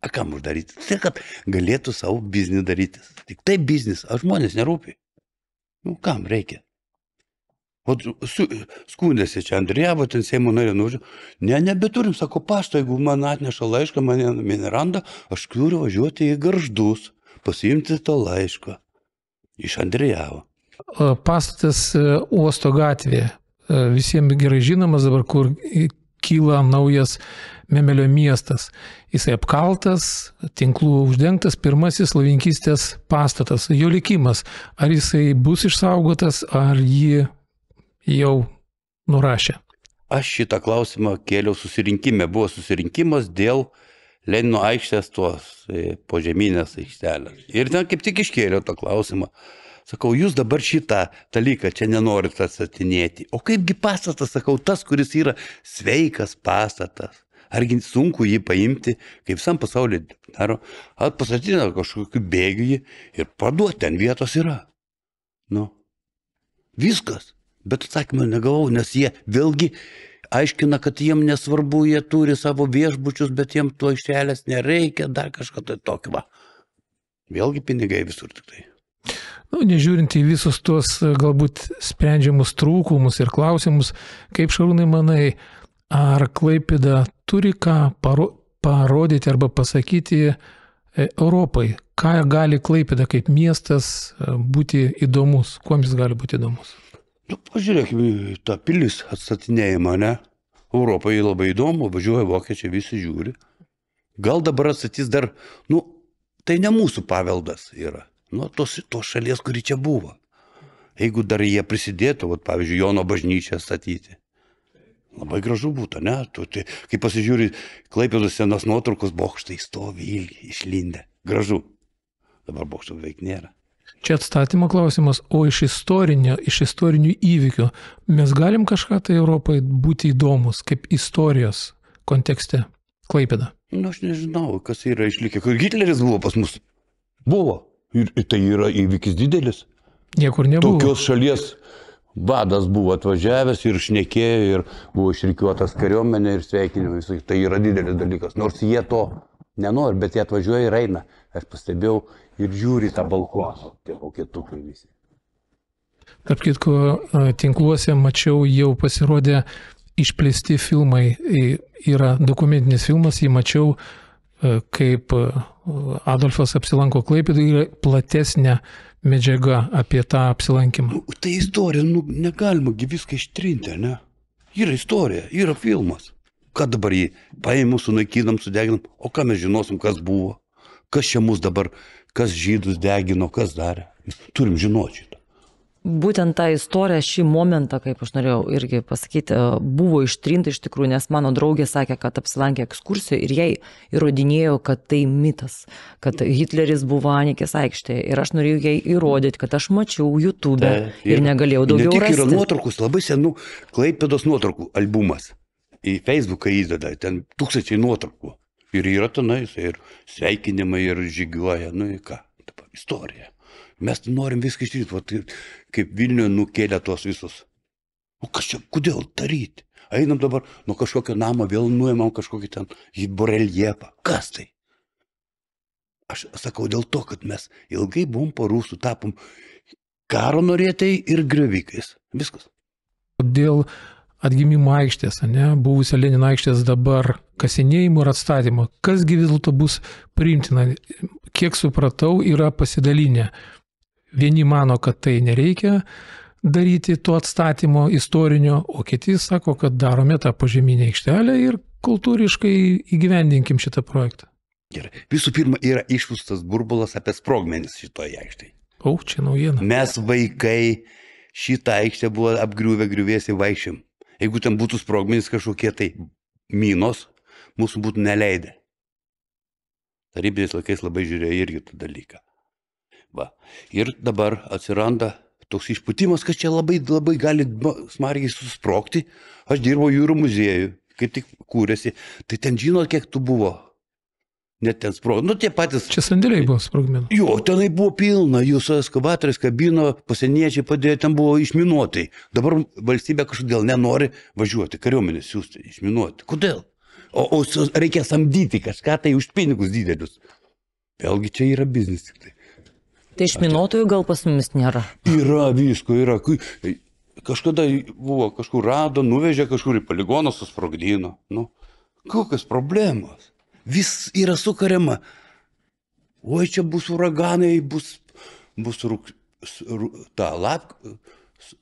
A kam uždaryti? Tai, kad galėtų savo biznį daryti. Tik tai biznis, o žmonės nerūpi. Kam reikia? O skundėsi čia Andrijavo, ten Seimo narė nuvažiavo. Nebeturim, sako, pašto, jeigu man atneša laišką, mane neranda, aš turiu važiuoti į Gargždus, pasiimti tą laišką iš Andrijavo. Pastatas Uosto gatvė, visiems gerai žinomas dabar, kur kyla naujas Memelio miestas. Jisai apkaltas, tinklų uždengtas, pirmasis laivininkystės pastatas. Jo likimas, ar jisai bus išsaugotas, ar jį jau nurašė? Aš šitą klausimą kėliau susirinkime. Buvo susirinkimas dėl Lenino aikštės tos požeminės aikštelės. Ir ten kaip tik iškėliau tą klausimą. Sakau, jūs dabar šitą dalyką čia nenorit atstatinėti. O kaipgi pastatas, sakau, tas, kuris yra sveikas pastatas. Argi sunku jį paimti, kaip visam pasaulyje daro, pastatina kažkokiu bėgiu jį ir parduoti, ten vietos yra. Viskas. Bet atsakymą negavau, nes jie vėlgi aiškina, kad jiem nesvarbu, jie turi savo viešbučius, bet jiem to aikštelės nereikia, dar kažką tai tokio. Vėlgi pinigai visur tik tai. Nežiūrint į visus tuos galbūt sprendžiamus trūkumus ir klausimus, kaip Šarūnai manai, ar Klaipėda turi ką parodyti arba pasakyti Europai? Ką gali Klaipėda kaip miestas būti įdomus? Kuo jis gali būti įdomus? Pažiūrėkime, tą pilis atstatinėjimą, ne? Europai labai įdomu, važiuoja vokiečiai, visi žiūri. Gal dabar atstatys dar, tai ne mūsų paveldas yra. Tos šalies, kuri čia buvo. Jeigu dar jie prisidėtų, pavyzdžiui, Jono bažnyčią statyti. Labai gražu būtų, ne? Kai pasižiūri Klaipėdos senas nuotraukos, bokštai stovi ilgi, išlindę. Gražu. Dabar bokštų beveik nėra. Čia atstatymo klausimas, o iš istorinių įvykių mes galim kažką tai Europai būti įdomus, kaip istorijos kontekste Klaipėda? Aš nežinau, kas yra išlikę. Kur Hitleris buvo pas mus? Buvo. Ir tai yra įvykis didelis. Niekur nebuvo. Tokios šalies vadas buvo atvažiavęs ir šnekėjo ir buvo išrikiuotas kariuomenė ir sveikinimai. Tai yra didelis dalykas. Nors jie to nenori, bet jie atvažiuoja ir eina. Aš pastebėjau ir žiūri tą balkoną. Tie vokietukai visi. Tarp kitko, tinkluose mačiau, jau pasirodė išplėsti filmai. Yra dokumentinis filmas, jį mačiau, kaip Adolfas apsilanko Klaipėdoje, yra platesnė medžiaga apie tą apsilankymą. Tai istorija, negalima viską ištrinti, ne? Yra istorija, yra filmas. Ką dabar jį paėmų, sunaikinam, sudeginam, o ką mes žinosim, kas buvo, kas čia mus dabar, kas žydus degino, kas darė. Turim žinoti šitą. Būtent tą istoriją, šį momentą, kaip aš norėjau irgi pasakyti, buvo ištrinta iš tikrųjų, nes mano draugė sakė, kad apsilankė ekskursijoje ir jai įrodinėjo, kad tai mitas, kad Hitleris buvo Anikės aikštėje. Ir aš norėjau jai įrodyti, kad aš mačiau YouTube ir negalėjau daugiau rasti. Ne tik yra nuotraukos, labai senų Klaipėdos nuotraukų albumas. Į Facebooką įdeda, ten tūkstančiai nuotraukų. Ir yra tenais, ir sveikinimai, ir žygiuoja, istorija. Mes norim viską ištryti, kaip Vilniuje nukėlė tuos visus. O kas čia, kodėl daryti? Einam dabar nuo kažkokio namo, vėl nuėmam kažkokį ten bareljefą. Kas tai? Aš sakau dėl to, kad mes ilgai buvom po rusų, tapom karo norėtojai ir griovikais. Viskas. Dėl atgimimo aikštės, buvusio Lenino aikštės dabar kasinėjimo ir atstatymo, kasgi vis dėlto bus priimtina? Kiek supratau, yra pasidalinę. Vieni mano, kad tai nereikia daryti to atstatymo istorinio, o kiti sako, kad darome tą požeminę aikštelę ir kultūriškai įgyvendinkim šitą projektą. Gerai. Visų pirma, yra išpūstas burbulas apie sprogmenis šitoje aikštėje. O, čia naujiena. Mes vaikai šitą aikštę buvo apgriuvę griuvėsi vaikščiam. Jeigu ten būtų sprogmenis kažkokie tai minos, mūsų būtų neleidę. Tarybiniais laikais labai žiūrėjo irgi tą dalyką. Ir dabar atsiranda toks išpūtimas, kad čia labai gali smarkiai susprogti. Aš dirbau jūrų muziejui, kaip tik kūrėsi. Tai ten žinot, kiek tų buvo? Net ten sprogmenų. Tie patys... Čia sandėliai buvo sprogmenų. Jo, tenai buvo pilna, jūsų ekskavatorius kabino, pasieniečiai padėjo, ten buvo išminuotai. Dabar valstybė kažkodėl nenori važiuoti, kariuomenės siūsti, išminuoti. Kodėl? O reikia samdyti kažką tai už pinigus didelius. Vėlgi čia yra biznis tik tai. Tai išminuotojų gal pas mumis nėra? Yra visko, yra. Kažkada buvo, kažkur rado, nuvežė kažkur į poligoną, susprogdino. Kokios problemos? Vis yra sukariama. Oi, čia bus uraganai, bus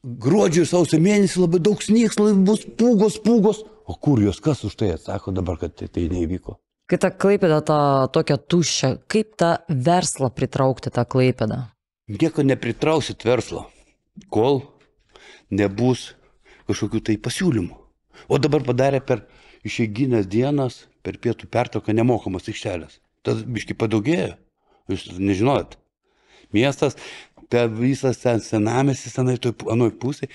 gruodžio sausio mėnesį labai daug sniegs, bus pūgos. O kur jos, kas už tai atsako dabar, kad tai neįvyko? Kai ta Klaipėda tokia tuščia, kaip tą verslą pritraukti tą Klaipėdą? Nieko nepritrauksit verslo, kol nebus kažkokių tai pasiūlymų. O dabar padarė per išeiginės dienas, per pietų pertrauką nemokamas aikštelės. Tas biškai padaugėjo, jūs nežinojot. Miestas, per visas ten senamiestis, anoj pusėje,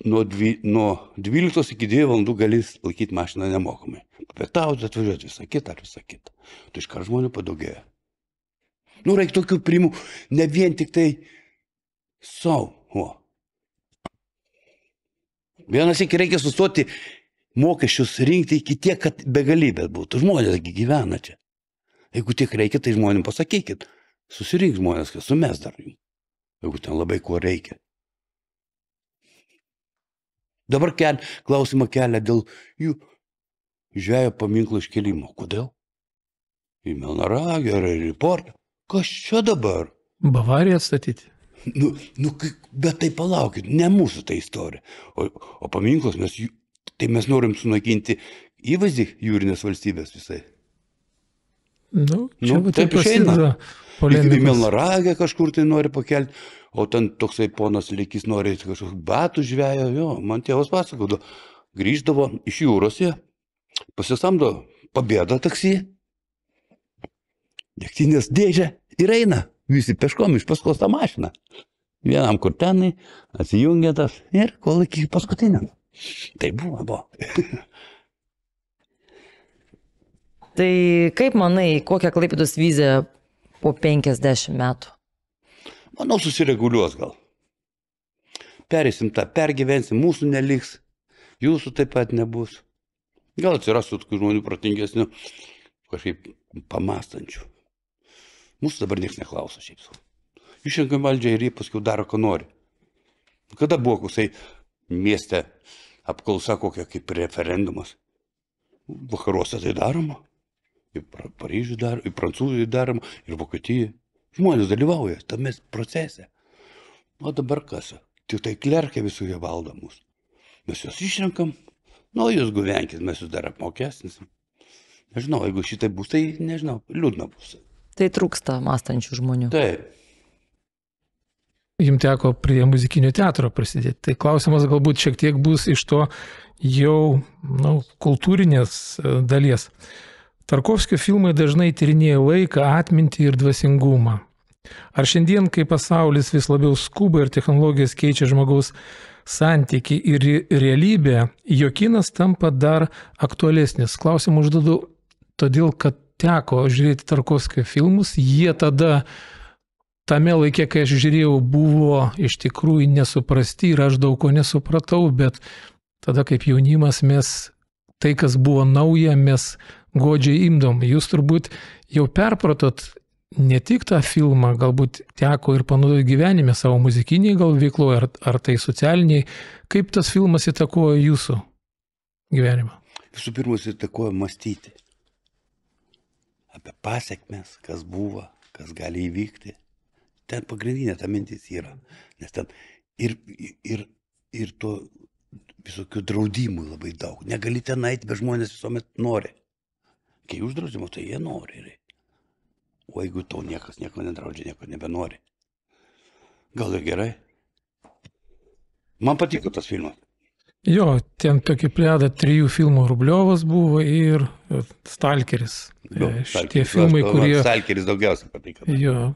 nuo 12 iki 2 valandų gali laikyti mašiną nemokamai. Papietauti, atvažiuoti, visą kitą. Tai iškart žmonių padaugėjo. Reikia tokių primų, ne vien tik tai savo. Vienas iki reikia sustoti mokesčius rinkti iki tiek, kad begalybės būtų. Žmonės gyvena čia. Jeigu tiek reikia, tai žmonėm pasakykit. Susirink žmonės, kad sumes dar jums. jeigu ten labai ko reikia. Dabar klausimą kelia dėl jų žvejo paminklo iškelimo. Kodėl? Į Melnragę ar į Portą. Kas čia dabar? Bavariją atstatyti. Bet tai palaukit, ne mūsų ta istorija. O paminklas, mes norim sunaikinti įvaizdį jūrinės valstybės visai. Čia taip išeina. Į Melnragę kažkur tai nori pakelti, o ten toksai ponas Likis nori kažkokių batų žvejo. Jo, man tėvas pasakodo, grįždavo iš jūros, pasisamdo Pobėdą taksi, degtinės dėžę ir eina. Visi peškom iš paskos tą mašiną. Vienam kur tenai, atsijungia tas ir kol iki paskutinio. Tai buvo. Tai kaip manai, kokią Klaipėdos viziją po 50 metų? Manau, susireguliuos gal. Perėsim tą, pergyvensim, mūsų neliks, jūsų taip pat nebus. Gal atsirastų tokių žmonių protingesnių, kažkaip pamastančių. Mūsų dabar niekas neklauso šiaip sau. Išrenkam valdžią ir jie paskui daro, ką nori. Kada buvo koksai mieste apklausa kokia kaip referendumas? Vakaruose tai daroma. Ir Paryžiui daroma, ir Prancūzijai daroma, ir Vokietijai. Žmonės dalyvauja tame procese. O dabar kas? Tik tai klerkai visoje valdo mus. Mes juos išrenkam, jūs gyvenkit, mes jūs dar apmokestinsim. Nežinau, jeigu šitai bus, tai nežinau, liūdna bus. Tai trūksta mąstančių žmonių. Taip. Jums teko prie muzikinio teatro prisidėti. Tai klausimas galbūt šiek tiek bus iš to jau kultūrinės dalies. Tarkovskio filmai dažnai tyrinėja laiką, atmintį ir dvasingumą. Ar šiandien, kai pasaulis vis labiau skuba ir technologijos keičia žmogaus santykį ir realybę, jo kinas tampa dar aktualesnis? Klausimą užduodu todėl, kad teko žiūrėti Tarkovskio filmus, jie tada tame laikė, kai aš žiūrėjau, buvo iš tikrųjų nesuprasti ir aš daug ko nesupratau, bet tada kaip jaunimas mes tai, kas buvo nauja, mes godžiai imdom. Jūs turbūt jau perpratot ne tik tą filmą, galbūt teko ir panaudoti gyvenime savo muzikiniai gal veikloje, ar tai socialiniai. Kaip tas filmas įtakojo jūsų gyvenimą? Visų pirma, jis įtakojo mąstyti apie pasiekmes, kas buvo, kas gali įvykti. Ten pagrindinė ta mintis yra. Nes ten ir to visokių draudimų labai daug. Negali ten eiti, bet žmonės visuomet nori. Kai uždraudimo, tai jie nori. O jeigu to niekas nieko nedraudžia, nieko nebenori. Gal ir gerai. Man patiko tas filmas. Jo, ten tokia plėda 3 filmų, Rubliovas buvo ir Stalkeris. Šitie filmai, kurie... Stalkeris daugiausiai patiko. Jo,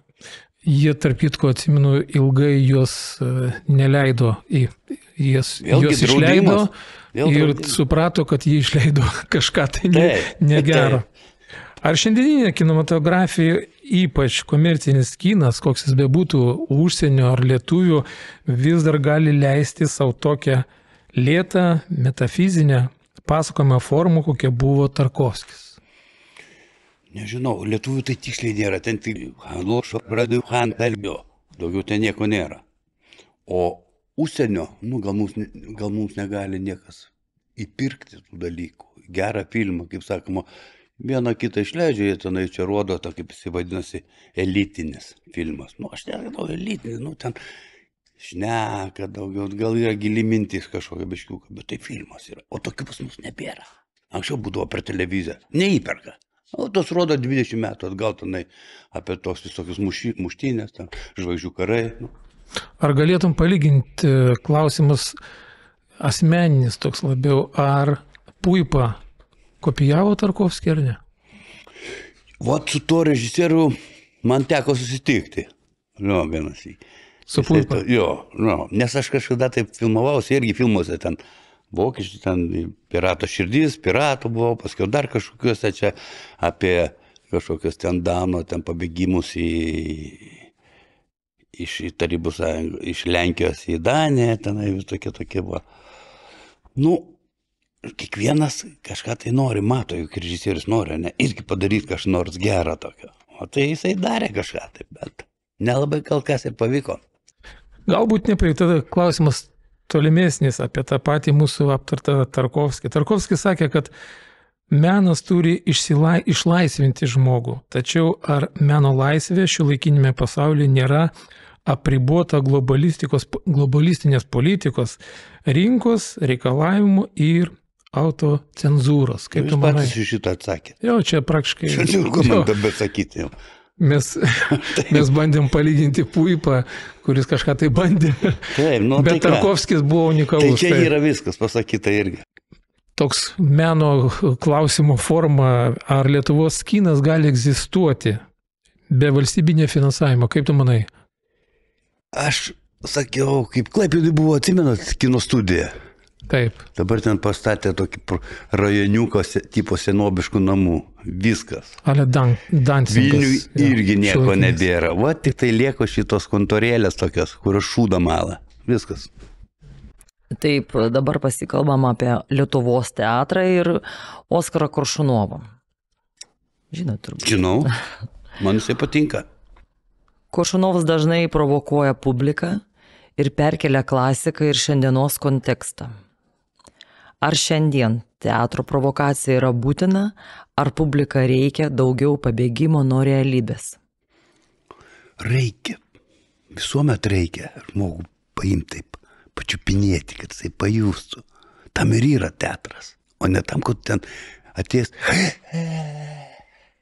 jie tarp kitko, atsimenu, ilgai juos neleido, juos išleido ir suprato, kad jie išleido kažką tai negero. Ar šiandieninė kinematografija, ypač komercinis kinas, koks jis bebūtų, užsienio ar lietuvių, vis dar gali leisti savo tokią lėtą, metafizinę pasakojimą formą, kokia buvo Tarkovskis? Nežinau, lietuvių tai tiksliai nėra, ten tik Lošo pradėjo kalbėjo, daugiau ten nieko nėra. O užsienio, gal mums negali niekas įpirkti tų dalykų. Gerą filmą, kaip sakoma, vieną kitą išleidžia, jie tenai čia rodo, kaip jis vadinasi, elitinis filmas. Aš nežinau, elitinis, ten šneka daugiau, gal yra gili mintis kažkokia biškiuka, bet tai filmas yra. O tokių pas mus nebėra. Anksčiau būdavo per televiziją, neįperka. O tos rodo 20 metų atgal tenai apie tos visokius muštynės, žvaigždžių karai. Ar galėtum palyginti klausimus asmeninis toks labiau, ar Puipa kopijavo Tarkovskį ar ne? Vat su tuo režisieriu man teko susitikti. Vienas į. Su Puipa? Jo, nes aš kažkada taip filmavausi, irgi filmuose ten vokiečių, ten Pirato širdys, Piratų buvau, paskui dar kažkokiuose čia apie kažkokius ten Dano, ten pabėgimus iš Tarybų Sąjungos, iš Lenkijos į Daniją, tenai vis tokie buvo. Kiekvienas kažką tai nori, mato, juk režisierius nori, ne, irgi padaryti kažką nors gerą tokio. O tai jisai darė kažką taip, bet nelabai kol kas ir pavyko. Galbūt neprie, tada klausimas tolimesnis apie tą patį mūsų aptartą Tarkovskį. Tarkovskis sakė, kad menas turi išlaisvinti žmogų, tačiau ar meno laisvė šiuolaikinėme pasaulyje nėra apribota globalistinės politikos, rinkos, reikalavimų ir autocenzūros. Kaip tu manai? Jūs patys šitą atsakė. Jo, čia praktiškai. Šiandien man dabar sakyti jau. Mes bandėm palyginti Puipą, kuris kažką tai bandė. Taip, nu, bet Tarkovskis buvo unikalus. Tai čia yra viskas pasakyta irgi. Toks meno klausimo forma, ar Lietuvos kinas gali egzistuoti be valstybinio finansavimo, kaip tu manai? Aš sakiau, kaip Klaipėdai buvo, atsimenat, kino studija. Taip. Dabar ten pastatė tokį rajoniuką tipo senobiškų namų. Viskas. Ale Dansingas. Vilniui irgi nieko nebėra. Va, tik tai lieko šitos kontorėlės tokios, kur šūda mala. Viskas. Taip, dabar pasikalbam apie Lietuvos teatrą ir Oskarą Koršunovą. Žinot, turbūt. Žinau, man jisai patinka. Koršunovas dažnai provokuoja publiką ir perkelia klasiką ir šiandienos kontekstą. Ar šiandien teatro provokacija yra būtina, ar publika reikia daugiau pabėgimo nuo realybės? Reikia. Visuomet reikia žmogų paimti taip, pačiupinėti, kad jisai pajustų. Tam ir yra teatras, o ne tam, kad ten atės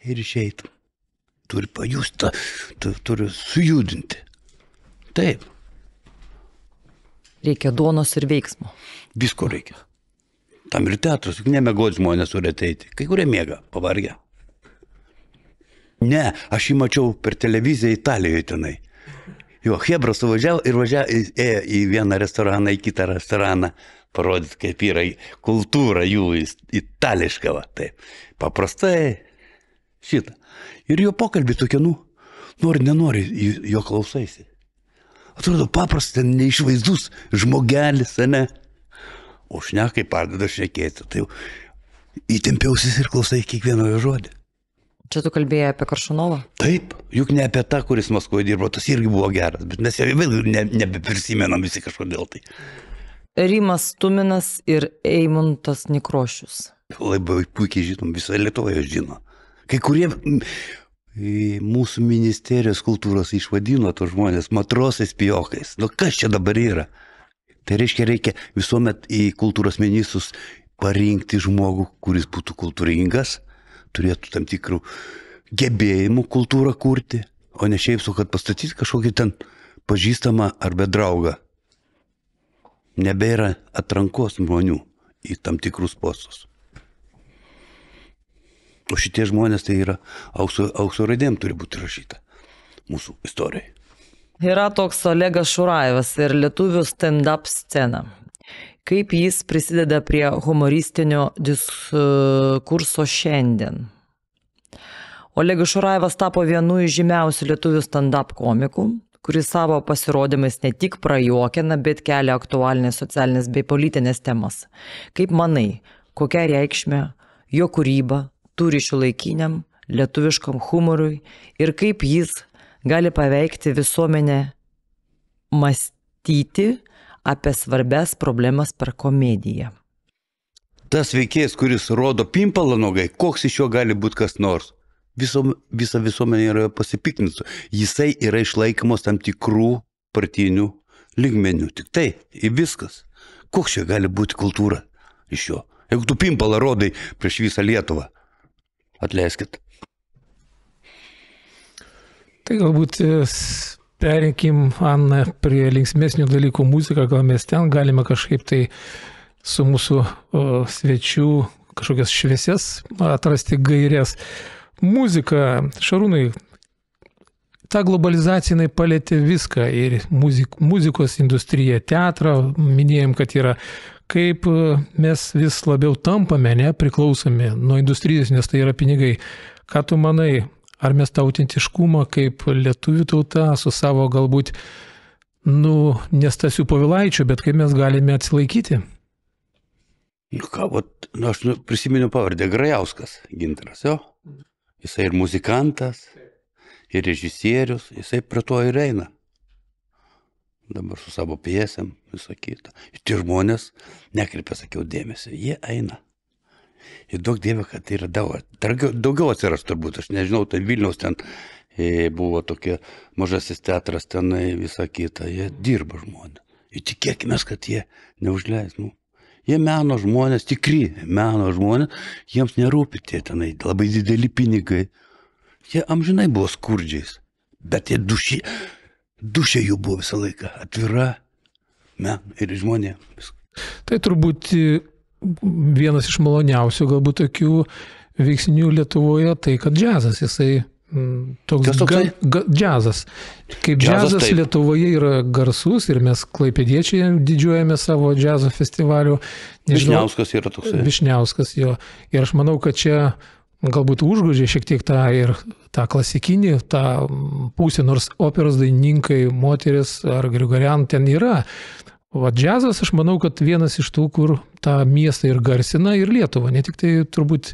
ir išeitų. Turi pajusti, turi sujudinti. Taip. Reikia duonos ir veiksmo. Visko reikia. Tam ir teatras, juk nemiegot žmonės turi ateiti. Kai kurie miega, pavargę. Ne, aš jį mačiau per televiziją Italijoje tenai. Jo, Hebra suvažiavo ir ėjo į vieną restoraną, į kitą restoraną, parodyti, kaip yra kultūra jų itališka. Va, taip. Paprastai šitą. Ir jo pokalbį tokia, nori, nenori, jo klausaisi. Atrodo paprastas, neišvaizdus žmogelis, ne? O šnekai pradeda šnekėti. Tai įtempiausis ir klausai kiekvieno jo žodį. Čia tu kalbėjai apie Koršunovą? Taip, juk ne apie tą, kuris Maskvoje dirbo, tas irgi buvo geras, bet mes jau vėl nebeprisimenam visi kažkodėl tai. Rimas Tuminas ir Eimuntas Nekrošius. Labai puikiai žinom, visą Lietuvoje žino. Kai kurie mūsų ministerijos kultūros išvadino tos žmonės matrosais pijokais. Nu kas čia dabar yra? Tai reikia visuomet į kultūros ministrus parinkti žmogų, kuris būtų kultūringas, turėtų tam tikrų gebėjimų kultūrą kurti, o ne šiaip su, kad pastatyti kažkokį ten pažįstamą arba draugą. Nebėra atrankos žmonių į tam tikrus postus. O šitie žmonės tai yra aukso raidėm turi būti rašyta mūsų istorijai. Yra toks Olegas Šurajevas ir lietuvių stand-up scena. Kaip jis prisideda prie humoristinio diskurso šiandien? Olegas Šurajevas tapo vienu iš žymiausių lietuvių stand-up komikų, kuris savo pasirodymais ne tik prajuokina, bet kelia aktualinės socialinės bei politinės temas. Kaip manai, kokią reikšmę jo kūryba turi šiuolaikiniam lietuviškam humorui ir kaip jis gali paveikti visuomenę mąstyti apie svarbias problemas per komediją? Tas veikėjas, kuris rodo pimpalą nuogai, koks iš jo gali būti kas nors. Visa visuomenė yra pasipiktinusi. Jisai yra išlaikomas tam tikrų partinių lygmenių. Tik tai, ir viskas. Koks čia gali būti kultūra iš jo? Jeigu tu pimpalą rodai prieš visą Lietuvą, atleiskit. Tai galbūt perinkim, Anna, prie linksmesnių dalykų muziką, gal mes ten galime kažkaip tai su mūsų svečių kažkokias šviesias atrasti gairės. Muzika, Šarūnai, ta globalizacija jinai palėtė viską ir muzikos industriją, teatrą, minėjom, kad yra, kaip mes vis labiau tampame, nepriklausomi nuo industrijos, nes tai yra pinigai. Ką tu manai? Ar mes tą autentiškumą kaip lietuvių tauta su savo galbūt, ne Stasiu Povilaičiu, bet kaip mes galime atsilaikyti? Aš prisimenu pavardę Grajauskas Gintaras, jo. Jisai ir muzikantas, ir režisierius, jisai prie to ir eina. dabar su savo pjesėm, visą kitą. Ir tie žmonės nekreipia, sakiau, dėmesio, jie eina. Ir daug dievė, kad tai yra daugiau atsiras turbūt, aš nežinau, tai Vilniaus ten buvo tokia mažasis teatras tenai, visą kitą, jie dirba žmonės. Ir tikėkime, kad jie neužleis. Jie meno žmonės, tikri meno žmonės, jiems nerūpi tie tenai, labai dideli pinigai. Jie amžinai buvo skurdžiais, bet jie dušė jų buvo visą laiką atvira, ir žmonės. Tai turbūt vienas iš maloniausių galbūt tokių veiksnių Lietuvoje, tai kad džiazas, jisai toks džiazas. Kaip džiazas Lietuvoje yra garsus ir mes klaipėdiečiai didžiuojame savo džiazo festivalių. Višniauskas yra toksai. Višniauskas jo. Ir aš manau, kad čia galbūt užgožė šiek tiek tą klasikinį, tą pusę, nors operos dainininkai, moteris ar Grigorian ten yra. O džiazas, aš manau, kad vienas iš tų, kur tą miestą ir garsina, ir Lietuvą. Ne tik tai turbūt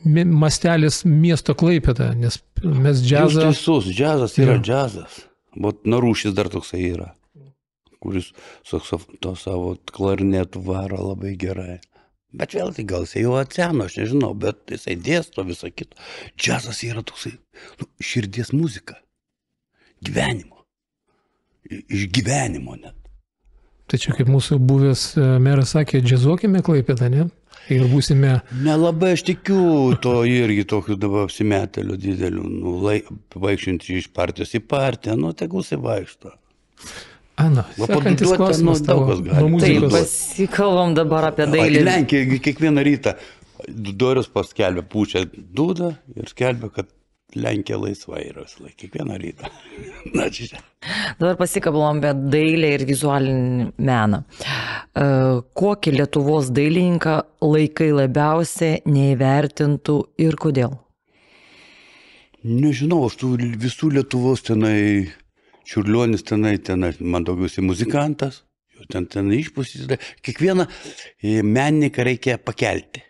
mastelis miesto Klaipėda, nes mes džiazą... Jūs teisus, džiazas yra džiazas. Vat Narūšis dar toksai yra, kuris to savo klarnetų varo labai gerai. Bet vėl tai gal jisai jau atseno, aš nežinau, bet jisai dėsto visą kitą. Džiazas yra toksai širdies muzika. Gyvenimo. Iš gyvenimo net. Tai čia kaip mūsų buvęs meras sakė, džiazuokime Klaipėdą, ne? Ir būsime... Nelabai aš tikiu to irgi tokių dabar apsimetėlių didelių, vaikščiant iš partijos į partiją, tegul jisai vaikšto. Ana, sekantis klausimas tavo. Taip, pasikalbam dabar apie dailę. Lenkija kiekvieną rytą Dorius paskelbė, pučia dūdą ir skelbė, kad Lenkija laisva yra kiekvieną rytą. Dabar pasikalbam apie dailę ir vizualinį meną. Kokį Lietuvos dailininką laikai labiausiai neįvertintų ir kodėl? Nežinau, aš tų visų Lietuvos tenai, Čiurlionis tenai, man daugiausiai muzikantas, jo ten išpūsys. Kiekvieną menininką reikia pakelti.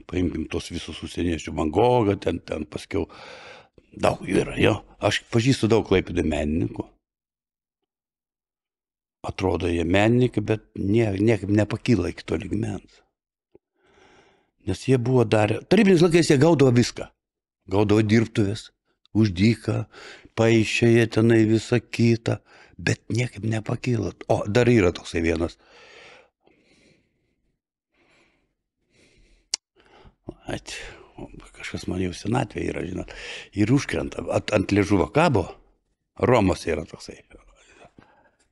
Paimkim tos visus užsieniečių, Van Gogą, ten paskiau, daug jų yra, jo. Aš pažįstu daug Klaipėdoj menininkų. Atrodo, jie menininkai, bet niekaip nepakyla iki to lygmens. Nes jie buvo darę, tarybiniais laikais jie gaudavo viską. Gaudavo dirbtuvės, už dyką, paišė jie tenai visą kitą, bet niekaip nepakyla. O, dar yra toksai vienas. Kažkas man jau senatvė yra, žinot, ir užkrenta, ant liežuvo kabo, Romos yra toksai.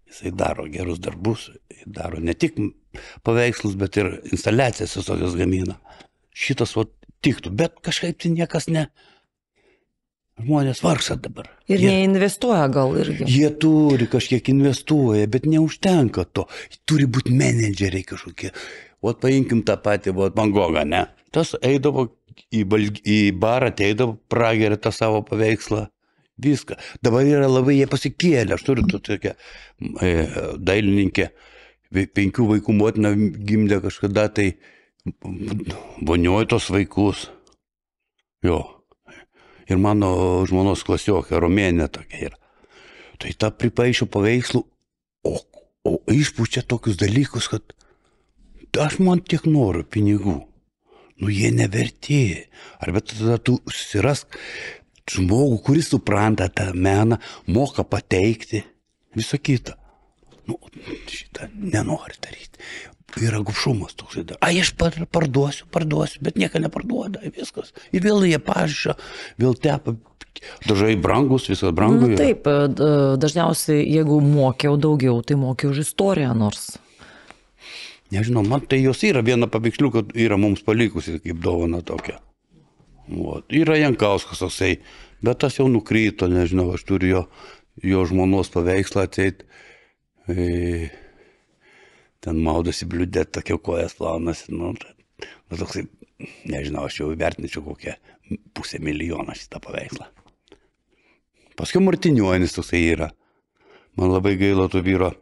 Jisai daro gerus darbus, daro ne tik paveikslus, bet ir instaliacijas visokios gamina. Šitas tiktų, bet kažkaip tai niekas žmonės vargsta dabar. Ir neinvestuoja gal irgi. Jie turi kažkiek investuoja, bet neužtenka to. Turi būti menedžeriai kažkokie. Paimkim tą patį Van Gogą, ne? Tas eidavo į barą, ateidavo, prageria tą savo paveikslą, viską. Dabar yra labai jie pasikėlę, aš turiu tokią dailininkę, 5 vaikų motina gimdė kažkada, tai vonioja tos vaikus. Jo. Ir mano žmonos klasiokė, Romėnė tokia yra. Tai tą pripaišo paveikslų, o išpučia tokius dalykus, kad aš man tiek noriu pinigų. Jie nevertėjai. Arba tada tu susirask žmogų, kuris supranta tą meną, moka pateikti, visą kitą. Šitą nenori daryti. Yra gupšumas toksai. Aš parduosiu, bet nieko neparduoda, viskas. Ir vėl jie pažiūrė, vėl tepa. Dažai brangus, viskas brangu. Taip, dažniausiai, jeigu mokiau daugiau, tai mokiau už istoriją nors. Nežinau, man tai jos yra, viena paveiksliuka yra mums palikusi kaip dovana tokia. Yra Jankauskas toksai, bet tas jau nukryto, nežinau, aš turiu jo žmonos paveikslą atseit. Ten maudosi bliūdė, tokia kojas plaunasi. Toksai, nežinau, aš jau vertinačiau kokią 500 000 šitą paveikslą. Paskui Martinionis toksai yra. Man labai gaila to vyro.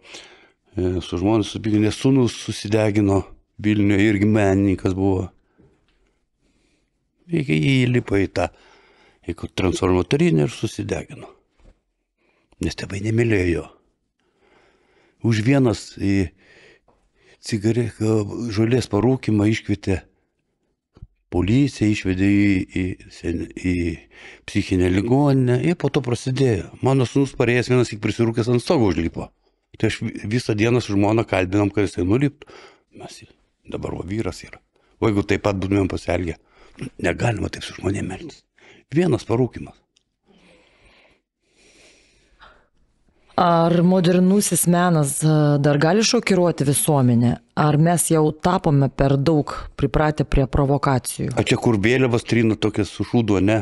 Su žmonės supykė, nes sūnus susidegino Vilniuje, irgi menininkas buvo. Jį įlipo į tą transformatorinę ir susidegino. nes tėvai nemylėjo jo. Už vienas į žolės parūkimą iškvietė policiją, išvedė į psichinę ligoninę ir po to prasidėjo. Mano sūnus parėjęs vienas tik prisirūkęs ant stogo užlipo. Tai aš visą dieną su žmona kalbinam, kad jisai nuliptų. Mes dabar vyras yra. O jeigu taip pat būtumėm pasielgę, negalima taip su žmonėm elgtis. Vienas parūkimas. Ar modernusis menas dar gali šokiruoti visuomenę? Ar mes jau tapome per daug pripratę prie provokacijų? A čia kur vėliavas trina tokias sušūdo, ne?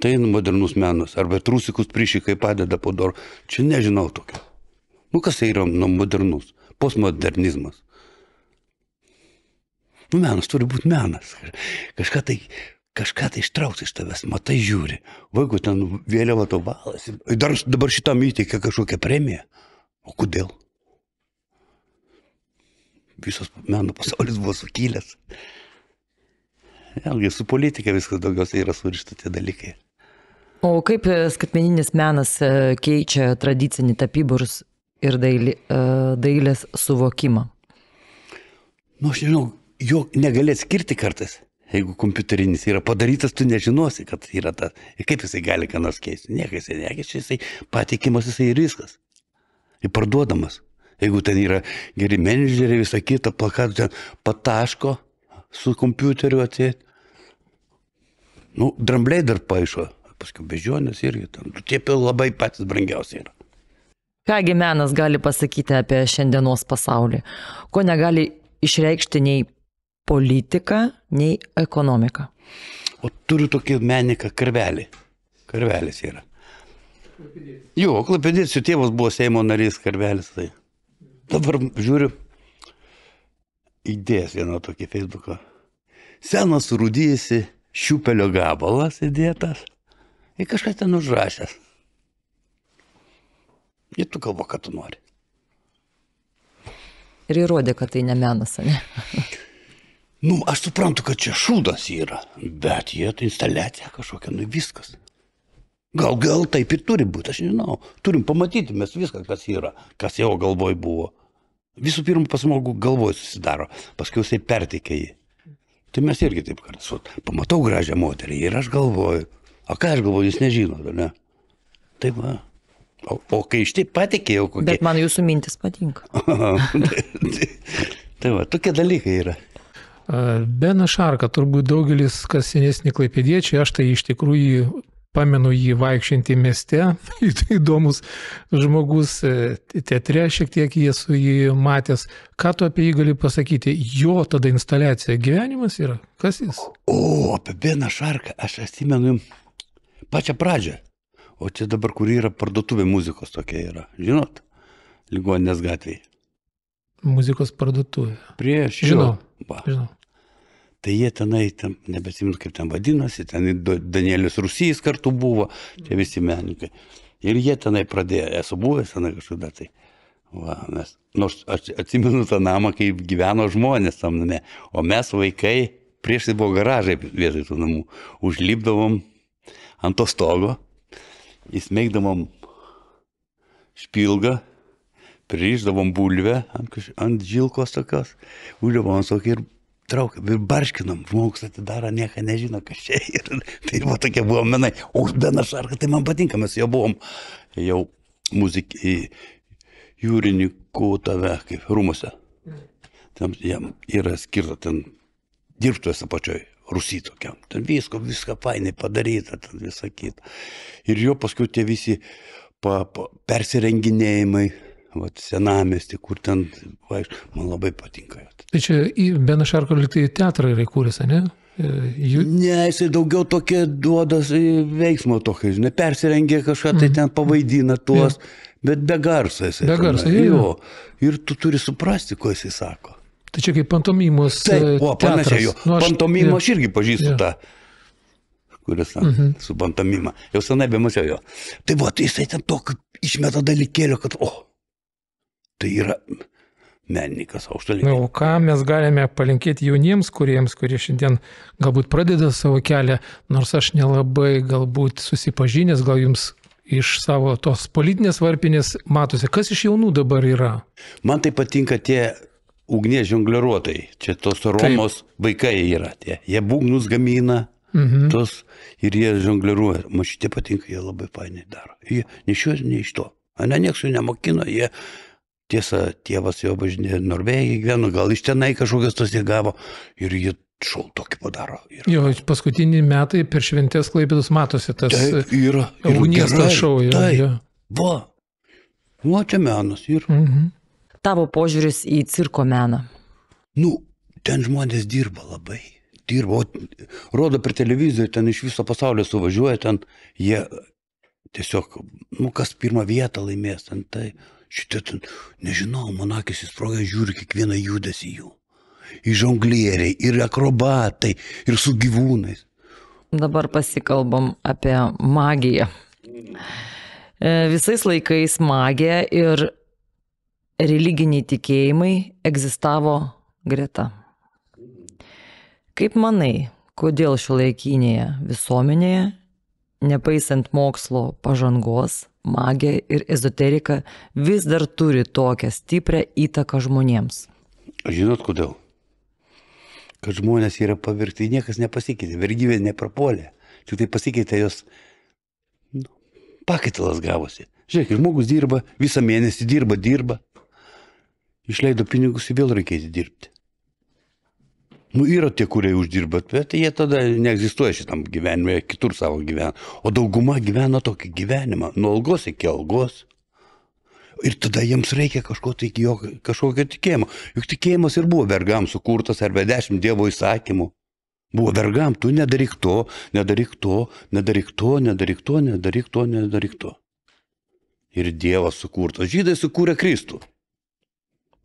Tai modernus menas. Arba trusikus prišikai padeda po durų. Čia nežinau tokio. Nu kas tai yra modernus? Postmodernizmas. Nu menas turi būti menas. Kažką tai ištrauks iš tavęs, matai žiūri. Vaikų ten vėliava to valas. Dabar šitam įteikia kažkokią premiją. O kodėl? Visas meno pasaulis buvo sukilęs. Vėlgi, su politika viskas daugiausiai yra surišta tie dalykai. O kaip skaitmeninis menas keičia tradicinį tapybos ir dailės suvokimą? Nu, aš nežinau, jo negali atskirti kartais. Jeigu kompiuterinis yra padarytas, tu nežinosi, kad yra tas. Ir kaip jisai gali ką nors keisti? Niekas jisai nekeičia, jisai patikimas, jisai ir viskas. Ir parduodamas. Jeigu ten yra geri menedžeriai, visą kitą, plakatų ten pataško su kompiuteriu atsėti. Nu, drambliai dar paišo, paskui bežionės irgi ten. Tie labai patys brangiausiai yra. Kągi menas gali pasakyti apie šiandienos pasaulį? Ko negali išreikšti nei politika, nei ekonomika? O turiu tokį menininką Karvelį. Karvelis yra. Jo, Klaipėdiečių tėvas buvo Seimo narys Karvelis. Tai. Dabar žiūriu, įdėjęs vieną tokį Facebooką. Senas rūdysi šiupelio gabalas įdėtas. Ir kažką ten užrašęs. Ir tu galvo, ką tu nori. Ir įrodė, kad tai ne menas, ne? Nu, aš suprantu, kad čia šūdas yra, bet jie tai instaliacija kažkokia, nu viskas. Gal taip ir turi būti, aš nežinau. Turim pamatyti mes viską, kas yra, kas jau galvoj buvo. Visų pirma, pas žmogų galvoj susidaro, paskui jisai perteikia jį. Tai mes irgi taip kartais, pamatau gražią moterį ir aš galvoju, o ką aš galvoju, jis nežino, ne? Taip va. O kai iš taip patikėjau kokie... Bet man jūsų mintis patinka. Tai va, tokie dalykai yra. Benas Šarka, turbūt daugelis, kas senesni klaipėdiečiai, aš tai iš tikrųjų pamenu jį vaikščiantį mieste, įdomus žmogus, teatre šiek tiek jį esu jį matęs. Ką tu apie jį gali pasakyti? Jo tada instaliacija gyvenimas yra? Kas jis? O, apie Beną Šarką aš atsimenu pačią pradžią. O čia dabar, kur yra parduotuvė muzikos tokia yra. Žinot? Ligoninės gatvėje. Muzikos parduotuvė. Prieš. Žinau. Žinau. Tai jie tenai, nebesimenu kaip ten vadinosi, ten Danielius Rusys kartu buvo, čia visi menininkai. Ir jie tenai pradėjo, esu buvęs tenai kažkada tai. Va, nors aš atsimenu tą namą, kai gyveno žmonės tam name, o mes vaikai, prieš tai buvo garažai vietoj tų namų, užlipdavom ant to stogo, įsmeigdavom špilgą, pririšdavom bulvę ant žilkos tokios, užlipavom ant tokį ir traukiam, ir barškinam, žmogus atidaro, nieko nežino, kas čia yra. Tai va tokie buvo menai. O Benas Šarka, tai man patinka, mes jau buvom jau jūrininkų tave, kaip rūmuose. Ten jam yra skirta ten dirbtuvėse pačioj, Rusy tokiam. Ten viską fainai padaryta, ten visą kitą. Ir jo paskui tie visi persirenginėjimai, senamiestį, kur ten, man labai patinka. Tai čia Benas Šarka liktai teatrą yra įkūręs, ne? Ne, jisai daugiau tokie duoda veiksmo tokio, žinai, persirengė kažką, tai ten pavaidina tuos, bet be garso jisai. Be garso, jo. Ir tu turi suprasti, ko jisai sako. Tai čia kaip pantomimos teatras. Taip, panašiai jo. Pantomimą aš irgi pažįstu tą, kuris su pantomima. Jau senai bemačiau jo. Tai buvo, tai jisai ten tokio išmeta dalykėlio, kad, tai yra menininkas aukšto lygio. O ką mes galime palinkėti jauniems kūrėjams, kurie šiandien galbūt pradeda savo kelią, nors aš nelabai galbūt susipažinęs, gal jums iš savo tos politinės varpinės matosi. Kas iš jaunų dabar yra? Man tai patinka tie ugnies žongliruotojai. Čia tos Romos vaikai yra tie. Jie būgnus gamina, tos ir jie žongliruoja. Man šitie patinka, jie labai fainai daro. Jie nešios ne iš to. Ane, nieks jų nemokino, jie, tiesa, tėvas jo važinė Norvegijai gyveno, gal iš tenai kažkokios tos jie gavo ir jie šau tokį padaro. Jo, paskutinį metai per šventės Klaipėdos matosi tas yra ugnies tas šau. Va, čia menas ir. Tavo požiūris į cirko meną? Nu, ten žmonės dirba labai. Dirba, rodo per televiziją, ten iš viso pasaulio suvažiuoja, ten jie tiesiog, kas pirmą vietą laimės, ten tai, šitie ten, nežinau, man akis įsprogia, žiūri kiekvieną judesį jų. Ir žonglieriai, ir akrobatai, ir su gyvūnais. Dabar pasikalbam apie magiją. Visais laikais magija ir religiniai tikėjimai egzistavo greta. Kaip manai, kodėl šiuolaikinėje visuomenėje, nepaisant mokslo pažangos, magija ir ezoterika vis dar turi tokią stiprią įtaką žmonėms? Žinot kodėl? Kad žmonės yra pavirti, niekas nepasikeitė, vergybė neprapolė. Tik tai pasikeitė jos pakaitalas gavosi. Žiūrėk, žmogus dirba, visą mėnesį dirba, išleido pinigus ir vėl reikėti dirbti. Yra tie, kurie uždirba, bet jie tada neegzistuoja šitam gyvenime, kitur savo gyvenimą. O dauguma gyvena tokį gyvenimą, nuo algos iki algos. Ir tada jiems reikia kažkokio tikėjimo. Juk tikėjimas ir buvo vergam sukurtas arba 10 Dievo įsakymų. Buvo vergam, tu nedaryk to, nedaryk to, nedaryk to, nedaryk to, nedaryk to, nedaryk to. Ir Dievas sukurtas. Žydai sukūrė Kristų.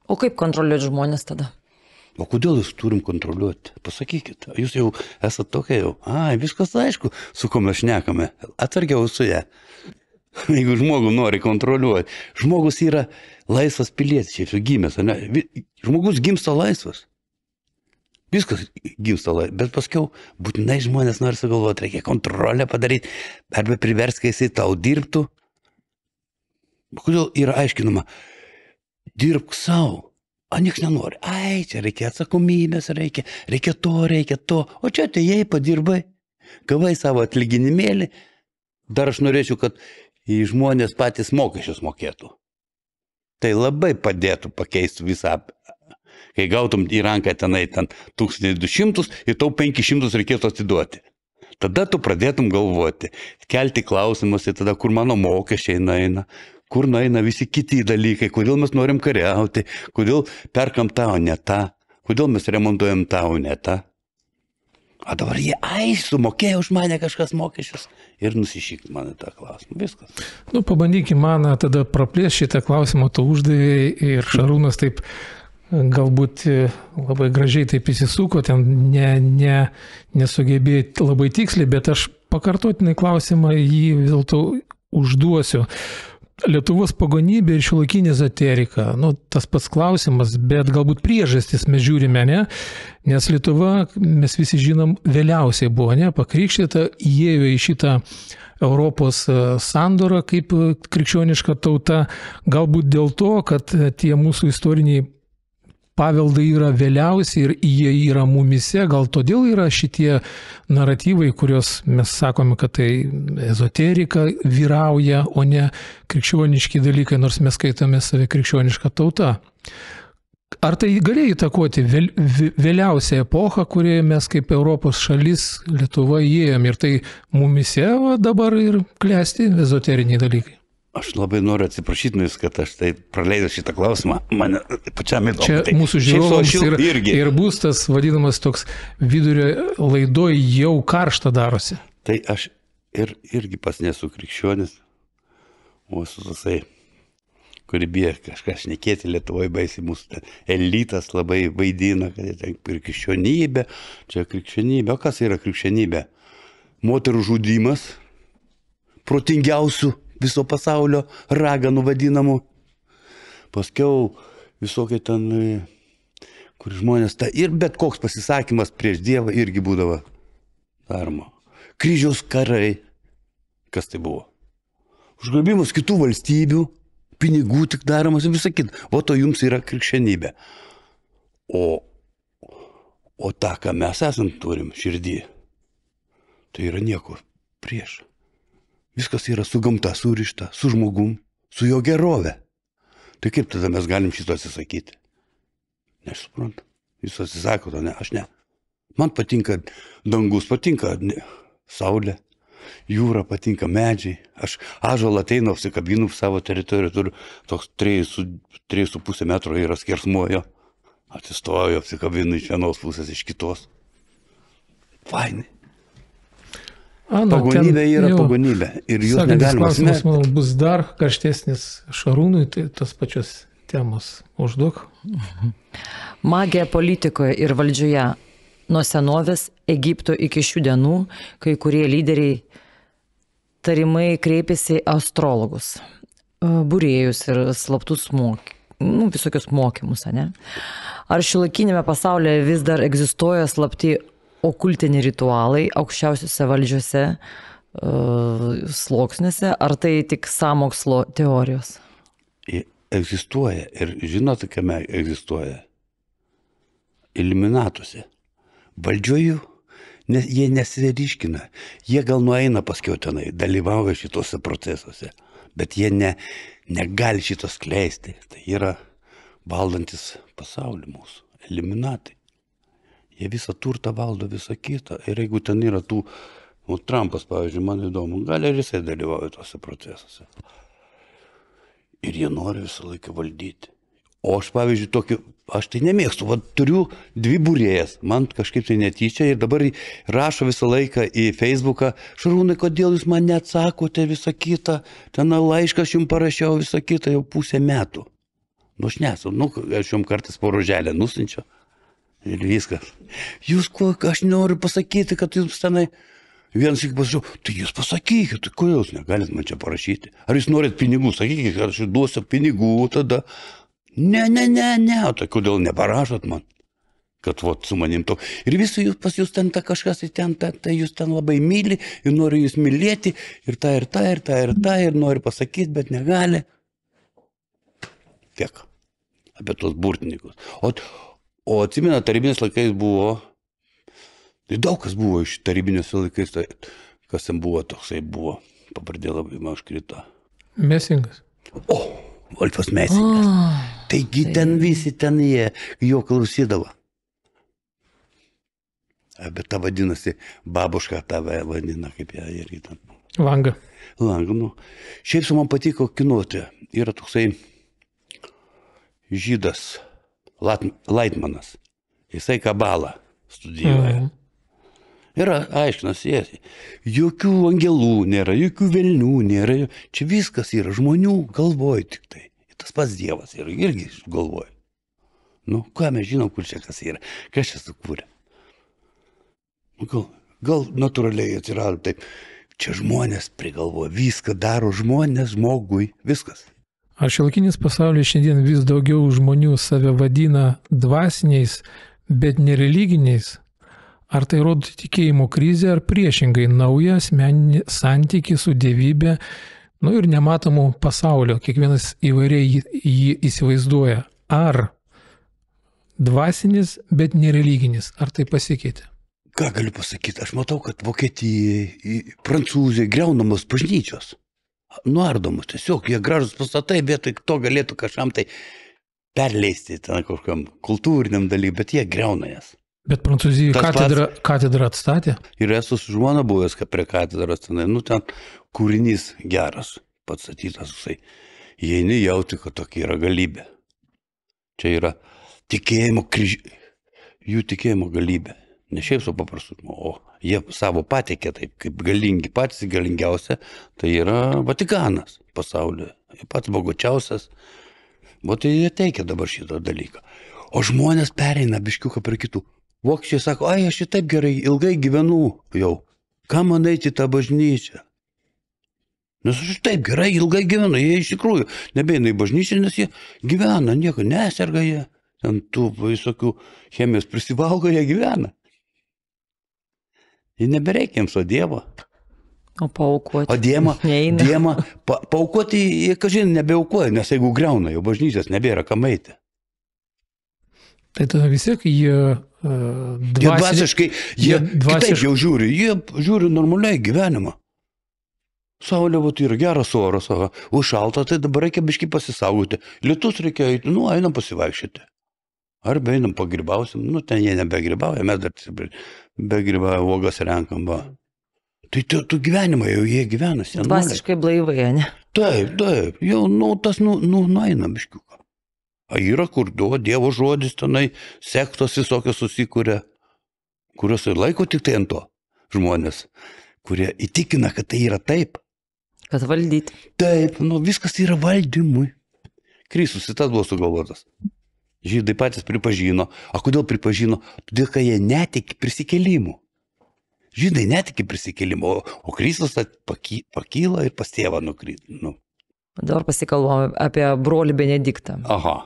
O kaip kontroliuoti žmonės tada? O kodėl jūs turim kontroliuoti? Pasakykit, jūs jau esate tokia jau. Viskas aišku, su kuo mes šnekame. Atsargiau su ją. Jeigu žmogų nori kontroliuoti. Žmogus yra laisvas pilietis, šiaip jau gimęs. Žmogus gimsta laisvas. Viskas gimsta laisvas. Bet paskiau būtinai žmonės nori sugalvoti, reikia kontrolę padaryti. Arba privers, kai jisai tau dirbtų. Kodėl yra aiškinama? Dirbk savo. Nieks nenori. Čia reikia atsakomybės, reikia to. O čia atėjai, padirbai, gavai savo atlyginimėlį. Dar aš norėčiau, kad žmonės patys mokesčius mokėtų. Tai labai padėtų pakeisti visą, kai gautum į ranką tenai 1200 ir tau 500 reikėtų atiduoti. Tada tu pradėtum galvoti, kelti klausimus, tada kur mano mokesčiai eina. Kur nueina visi kiti dalykai, kodėl mes norim kariauti, kodėl perkam tą, o ne tą, kodėl mes remontuojam tą, o ne tą. O dabar jie, sumokėjo už mane kažkas mokesčius ir nusišykt mane tą klausimą. Viskas. Pabandykim man tada praplės šitą klausimą, tu uždavai ir Šarūnas taip galbūt labai gražiai taip įsisuko, ten nesugebėjo labai tiksliai, bet aš pakartotinai klausimą jį vis dėlto užduosiu. Lietuvos pagonybė ir šiuolaikinė ezoterika, tas pats klausimas, bet galbūt priežastis mes žiūrime, ne? Nes Lietuva, mes visi žinom, vėliausiai buvo, ne? Pakrikštyta, įėjo į šitą Europos sandorą kaip krikščioniška tauta, galbūt dėl to, kad tie mūsų istoriniai paveldai yra vėliausiai ir jie yra mumise, gal todėl yra šitie naratyvai, kurios mes sakome, kad tai ezoterika vyrauja, o ne krikščioniški dalykai, nors mes skaitome save krikščionišką tautą. Ar tai galėjo įtakoti vėliausią epochą, kurioje mes kaip Europos šalis Lietuva įėjom ir tai mumise dabar ir klesti ezoteriniai dalykai? Aš labai noriu atsiprašyti, kad aš tai praleidau šitą klausimą. Mane pačiam įdomu. Čia mūsų žiūrovams ir bus tas vadinamas toks vidurio laidoj jau karšta darosi. Tai aš irgi pas nesu krikščionis, o esu tasai, kuri bijo kažką šnekėti Lietuvoje baisiai, mūsų elitas labai vaidina, kad ten krikščionybė, čia krikščionybė. O kas yra krikščionybė? Moterų žudymas, protingiausių viso pasaulio raganų vadinamų. Paskiau visokie ten, kur žmonės ir bet koks pasisakymas prieš Dievą irgi būdavo daroma. Kryžiaus karai. Kas tai buvo? užgrobimas kitų valstybių, pinigų tik daromas ir visą kitą. O to jums yra krikščionybė. O tą, ką mes turim širdį, tai yra nieko prieš. Viskas yra su gamta surišta, su žmogum, su jo gerove. Tai kaip tada mes galim šito atsisakyti? Nesuprantu. Jūs atsisako, ne, aš ne. Man patinka dangus, patinka saulė, jūra, patinka medžiai. Aš ąžuolą ateinu, apsikabinu savo teritoriją, turiu toks 3,5 metro yra skersmuojo. Atsistoju, apsikabinu iš vienos pusės, iš kitos. Fainai. Pagonybė yra pagonybė. Ir jūs negalima smerkti. Klausimas bus dar karštesnis Šarūnui, tai tos pačios temos užduok. Magija politikoje ir valdžioje. Nuo senovės Egipto iki šių dienų kai kurie lyderiai tarimai kreipėsi į astrologus, būrėjus ir slaptus visokius mokymus, ne? Ar šiuolaikinėme pasaulyje vis dar egzistuoja slapti okultiniai ritualai aukščiausiuose valdžiose sluoksniuose, ar tai tik sąmokslo teorijos? Egzistuoja ir žinote, kame egzistuoja? Iliuminatuose. Valdžiojų, jie nesiryškina, jie gal nueina paskiau tenai, dalyvauja šitose procesuose, bet jie negali šito skleisti. Tai yra valdantis pasaulį mūsų, iliuminatai. Jie visą turtą valdo, visą kitą. Ir jeigu ten yra Trumpas, pavyzdžiui, man įdomu, gali ir jisai dalyvauja tuose procesuose. Ir jie nori visą laiką valdyti. O aš, pavyzdžiui, aš tai nemėgstu, turiu 2 būrėjas, man kažkaip tai netyčia ir dabar rašo visą laiką į Facebooką, Šarūnai, kodėl jūs man neatsakote visą kitą, ten laišką aš jums parašiau visą kitą jau 1,5 metų. Aš nesu, aš jums kartais po roželę nusinčiau ir viskas. Jūs aš noriu pasakyti, kad jūs tenai, vienas iki pasakiau, tai jūs pasakykit, tai kodėl jūs negalit man čia parašyti? Ar jūs norit pinigų, sakykit, kad aš duosiu pinigų tada. Ne, tai kodėl neparašot man, kad su manim to. Ir visi pas jūs ten kažkas, tai jūs ten labai myli ir nori jūs mylėti ir ir nori pasakyti, bet negali. Tiek apie tos burtininkus. O atsimena, tarybinės laikais buvo, tai daug kas buvo iš tarybinės laikais, tai kas ten buvo, toksai buvo, pavardė labai man užkrito. Mesingas. Wolfas Mesingas. Taigi ten visi jie jo klausydavo. Bet ta vadinasi, babuška tave vadina, kaip ją irgi ten. Langa. Šiaip su man patiko kinuoti. Yra toksai žydas, Laitmanas. Jisai kabalą studijuoja. Yra aiškinas, jokių angelų nėra, jokių velnių nėra. Čia viskas yra žmonių galvoj tik tai. Tas pats Dievas yra, irgi galvoj. Ką mes žinom, kur čia kas yra, kas čia sukūrė. Gal natūraliai atsirado taip. Čia žmonės prigalvoja, viską daro žmonės žmogui, viskas. Ar šiuolaikinis pasaulyje šiandien vis daugiau žmonių save vadina dvasiniais, bet nereliginiais? Ar tai rodo tikėjimo krizę, ar priešingai naują asmeninį santykį su dievybė, ir nematomų pasaulio, kiekvienas įvairiai jį įsivaizduoja. Ar dvasinis, bet nereliginis, ar tai pasikeitė? Ką galiu pasakyti? Aš matau, kad Vokietijai, Prancūzijai griaunamos bažnyčios. Nuardomos, tiesiog jie gražus pastatai, vietoj to galėtų kažkam tai perleisti ten kažkam kultūriniam dalykui, bet jie griauna jas. Bet Prancūzijai katedrą atstatė? Ir esu su žmona buvęs prie katedros, ten kūrinys geras, pats statytas, įeini jauti, kad tokia yra galybė. Čia yra jų tikėjimo galybė. Ne šiaip su paprastu, o jie savo pateikė taip, kaip galingi, patys galingiausia, tai yra Vatikanas pasaulyje, pats bogočiausias. Tai jie teikia dabar šitą dalyką. O žmonės pereina biškiuką prie kitų. Vokiečiai sako, aš taip gerai, ilgai gyvenu jau. Ką man eiti tą bažnyčią? Nes aš taip gerai, ilgai gyvenu. Jie iš tikrųjų nebeina į bažnyčią, nes jie gyvena, nieko neserga jie. Ten tų visokių chemijos prisivalgo, jie gyvena. Jie nebereikia jiems o Dievo. O paaukoti. O Diemą, Neina. paaukoti, kažin, nebeaukoja, nes jeigu greuna, jau bažnyčios nebėra kam eiti. Tai tada vis tiek jie Jie dvasiškai, kitaip jau žiūri, jie žiūri normaliai gyvenimą. Saulė, yra geras oras, užšalta, tai dabar reikia biškį pasisaugoti. Lietus reikia eiti, einam pasivaikščioti. Arba einam pagrybausim, ten jie nebegrybauja, mes dar begrybauja, uogas renkam, va. Tai tu gyvenimą jau jie gyvena. Dvasiškai blaivai, ne? Taip, jau, tas, nueina biškiuką. Yra kur Dievo žodis tenai, sektos visokios susikūrė, kurios ir laiko tik tai ant to žmonės, kurie įtikina, kad tai yra taip. Kad valdyti. Taip, viskas yra valdymui. Kristus į tas buvo sugalvotas. Žydai patys pripažino. O kodėl pripažino? Todėl, kad jie netiki prisikėlimu. Žydai netiki prisikėlimu, o Kristus pakyla ir pas tėvą nukrito. Dabar pasikalbame apie brolį Benediktą. Aha.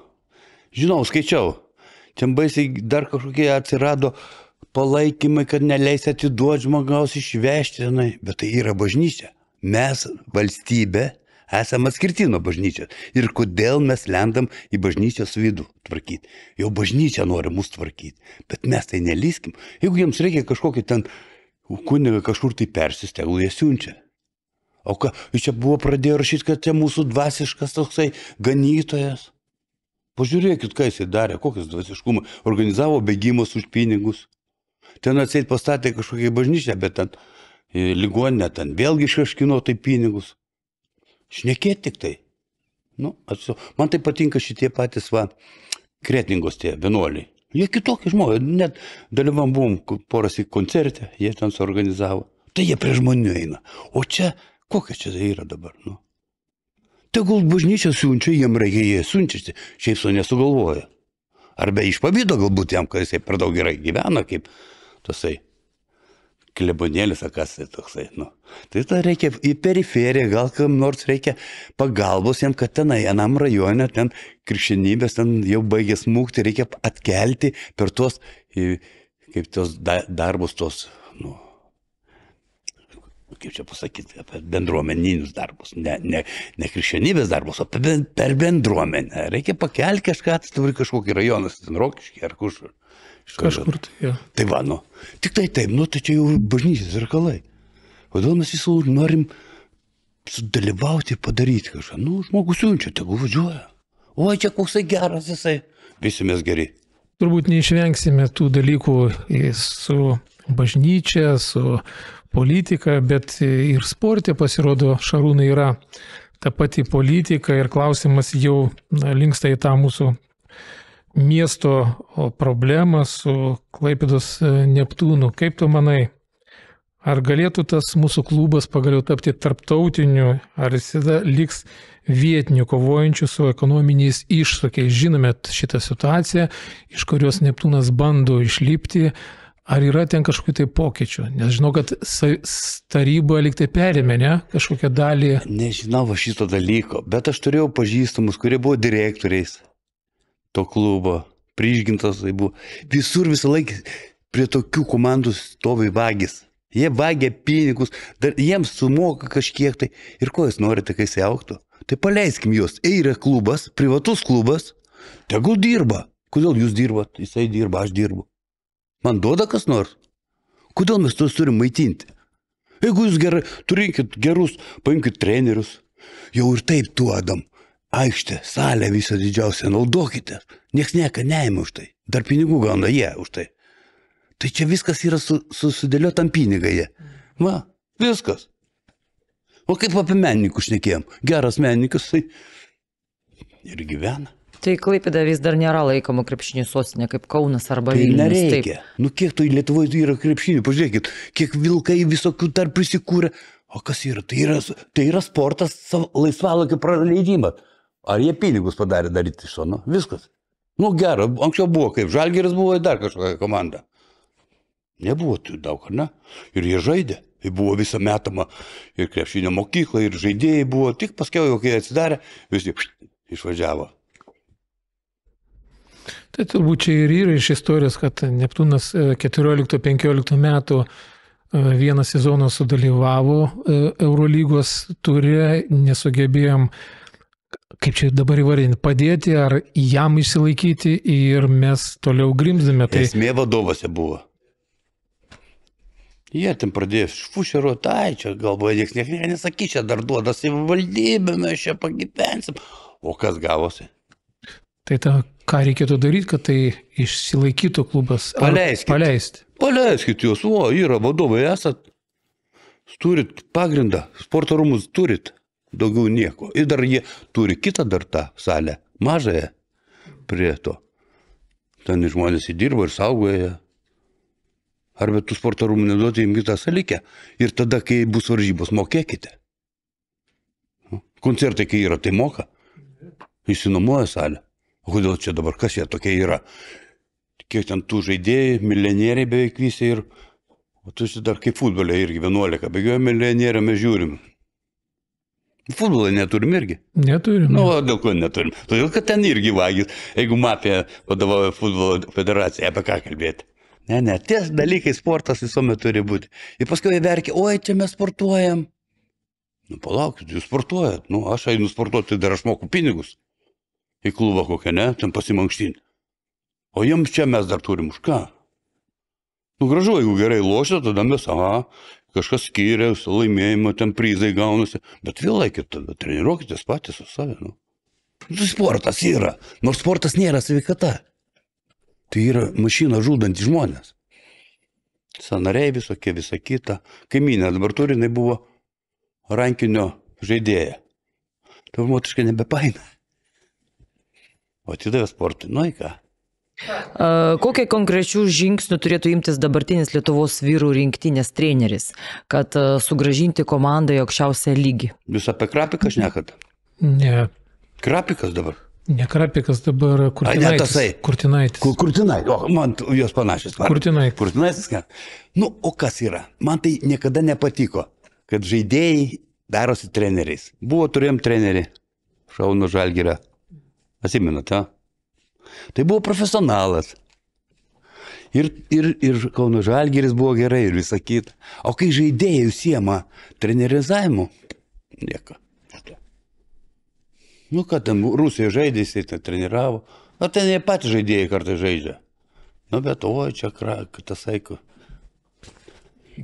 Žinau, skaičiau. Ten baisiai dar kažkokie atsirado palaikymai, kad neleis atiduoti žmogaus išvežti. Bet tai yra bažnyčia. Mes, valstybė, esame atskirti nuo bažnyčios. Ir kodėl mes lendam į bažnyčios vidų tvarkyti. Jau bažnyčia nori mus tvarkyti. Bet mes tai nelyskim. Jeigu jiems reikia kažkokį ten kunigą kažkur tai persiųsti, tegul jie siunčia. O čia buvo pradėjo rašyti, kad čia mūsų dvasiškas toksai ganytojas. Pažiūrėkit, ką jisai darė, kokias dvasiškumą. Organizavo bėgimus už pinigus. Ten atseit pastatė kažkokią bažnyčią, bet ten ligoninę, ten vėlgi išraškino tai pinigus. Šnekėt tik tai. Man tai patinka šitie patys kretingos tie vienuoliai. Jie kitokie žmonės, net dalyvam buvom poras į koncerte, jie ten suorganizavo. Tai jie prie žmonių eina. O čia, kokia čia tai yra dabar? Tegul bažnyčia siunčia, jiem reikia, jie siunčiasi, šiaip su nesugalvoja. Arba iš pavydo galbūt jam, kad jisai per daug gerai gyvena, kaip tasai klebonėlis, kas tai toksai. Tai tada reikia į periferiją, gal kam nors reikia pagalbos jam, kad tenai, anam rajone, ten krikščionybės, ten jau baigė smūgti, reikia atkelti per tos, kaip tos darbus, tos, kaip čia pasakyti, apie bendruomeninius darbus, ne krikščionybės darbus, o per bendruomenę. Reikia pakelti kažką, tai turi kažkokį rajoną, ten Rokiškį ar kažkur. Kažkur tai, jo. Tai tik tai taip, tai čia jau bažnyčios reikalai. Kodėl mes visų norim sudalyvauti ir padaryti kažką? Žmogus siunčia, tegu važiuoja. O, čia koksai geras jisai. Visi mes geri. Turbūt neišvengsime tų dalykų su bažnyčia, su politika, bet ir sporte pasirodo, Šarūnai, yra ta pati politika ir klausimas jau linksta į tą mūsų miesto problemą su Klaipėdos Neptūnu. Kaip tu manai, ar galėtų tas mūsų klubas pagaliau tapti tarptautiniu, ar jis liks vietiniu, kovojančiu su ekonominiais iššūkiais? Žinome šitą situaciją, iš kurios Neptūnas bando išlipti. Ar yra ten kažkokių tai pokyčių? Nes žinau, kad taryba lyg tai perėmė, ne? Kažkokią dalį. Nežinau šito dalyko, bet aš turėjau pažįstamus, kurie buvo direktoriais to klubo, Prižgintas tai buvo. Visur visą laiką prie tokių komandų stovi vagis. Jie vagia pinigus, dar jiems sumoka kažkiek tai. Ir ko jūs norite, kai jis augtų? Tai paleiskim juos. Yra klubas, privatus klubas, tegul dirba. Kodėl jūs dirbat? Jisai dirba, aš dirbu. Man duoda kas nors? Kodėl mes tuos turim maitinti? Jeigu jūs turinkit gerus, paimkit trenerius, jau ir taip duodam. Aikštė, salė visą didžiausią, naudokite. Niekas neima už tai. Dar pinigų gauna jie už tai. Tai čia viskas yra sudėliotam pinigai jie. Viskas. O kaip apie menininkų šnekėjom? Geras menininkas, tai ir gyvena. Tai Klaipėda vis dar nėra laikoma krepšinio sostinė, kaip Kaunas arba Tai Vilnius. nereikia. Kiek tai Lietuvoje yra krepšinių, pažiūrėkit, kiek vilkai visokių dar prisikūrė. O kas yra? Tai yra sportas, laisvalaikio praleidimas. Ar jie pinigus padarė daryti iš to? Viskas. Gera, anksčiau buvo kaip Žalgiris, buvo dar kažkokia komanda. Nebuvo tų daug, ar ne? Ir jie žaidė. Tai buvo visą metama ir krepšinio mokykla, ir žaidėjai buvo. Tik paskiau, jau kai atsidarė, visi išvažiavo. Tai turbūt čia ir yra iš istorijos, kad Neptūnas 14-15 metų vieną sezoną sudalyvavo Eurolygos ture, nesugebėjom, kaip čia dabar įvardinti, padėti ar jam išsilaikyti ir mes toliau grimzdame. Tai esmė vadovose buvo. Jie ten pradėjo šfušeruoti, tai čia galvoja, nieks nesakys, čia dar duoda savivaldybę, mes čia pagyvensim. O kas gavosi? Tai ką reikėtų daryti, kad tai išsilaikytų klubas? Paleisti. Paleiskit juos, yra vadovai, esat, turit pagrindą, sporto rūmus turit, daugiau nieko. Ir dar jie turi kitą dar tą salę, mažąją prie to. Ten žmonės įdirba ir saugoja. Arba tų sporto rūmų neduoti jums kitą salikę. Ir tada, kai bus varžybos, mokėkite. Koncertai, kai yra, tai moka. Išsinuomoja salę. O kodėl čia dabar, kas jie tokie yra? Kiek ten tų žaidėjai, milijonieriai beveik visi ir... O tu dar kaip futbolė irgi 11. Bėgioja milijonierių, mes žiūrim. Futbolą neturim irgi. Neturim. Nu, dėl ko neturim? Todėl, kad ten irgi vagys. Jeigu mafija vadovauja futbolo federacijai, apie ką kalbėti? Ne, tie dalykai sportas visuomet turi būti. Ir paskui jie verkia, oi, čia mes sportuojam. Nu, palaukit, jūs sportuojat. Nu, aš einu sportuoti, tai dar aš moku pinigus. Į klubą kokią, ne, ten pasimankštinti. O jiems čia mes dar turim už ką? Nu, gražu, jeigu gerai lošia, tada mes, kažkas skiria, laimėjimą, ten prizai gaunasi. Bet vėl laikit, tada treniruokitės patys su savimi. Nu. Tai sportas yra, nors sportas nėra sveikata. Tai yra mašina žudanti žmonės. Sanariai visokie, visa kita. Kaimynė dabar turi, jinai buvo rankinio žaidėja. Tai motiškai nebepaina. O atidavė sportui. Nu, į ką? Kokie konkrečių žingsnių turėtų imtis dabartinis Lietuvos vyrų rinktinės treneris, kad sugrąžinti komandą į aukščiausią lygį? Jūs apie Krapiką šnekat? Ne. Krapikas dabar? Ne Krapikas, dabar Kurtinaitis. Kurtinaitis. Kurtinaitis. O, man jos panašios. Kurtinaitis. Kurtinaitis, ką? Nu, o kas yra? Man tai niekada nepatiko, kad žaidėjai darosi treneriais. Turėjom trenerį, Šauno Žalgirio. Atsimenat, Tai buvo profesionalas. Ir Kauno Žalgiris buvo gerai ir visa kita. O kai žaidėjai užsiema trenerizavimu, nieko. Nu, ką ten Rusijoje žaidė, jisai ten treniravo. O ten jie patys žaidėjai kartais žaidžia. Nu, bet čia tas saiko.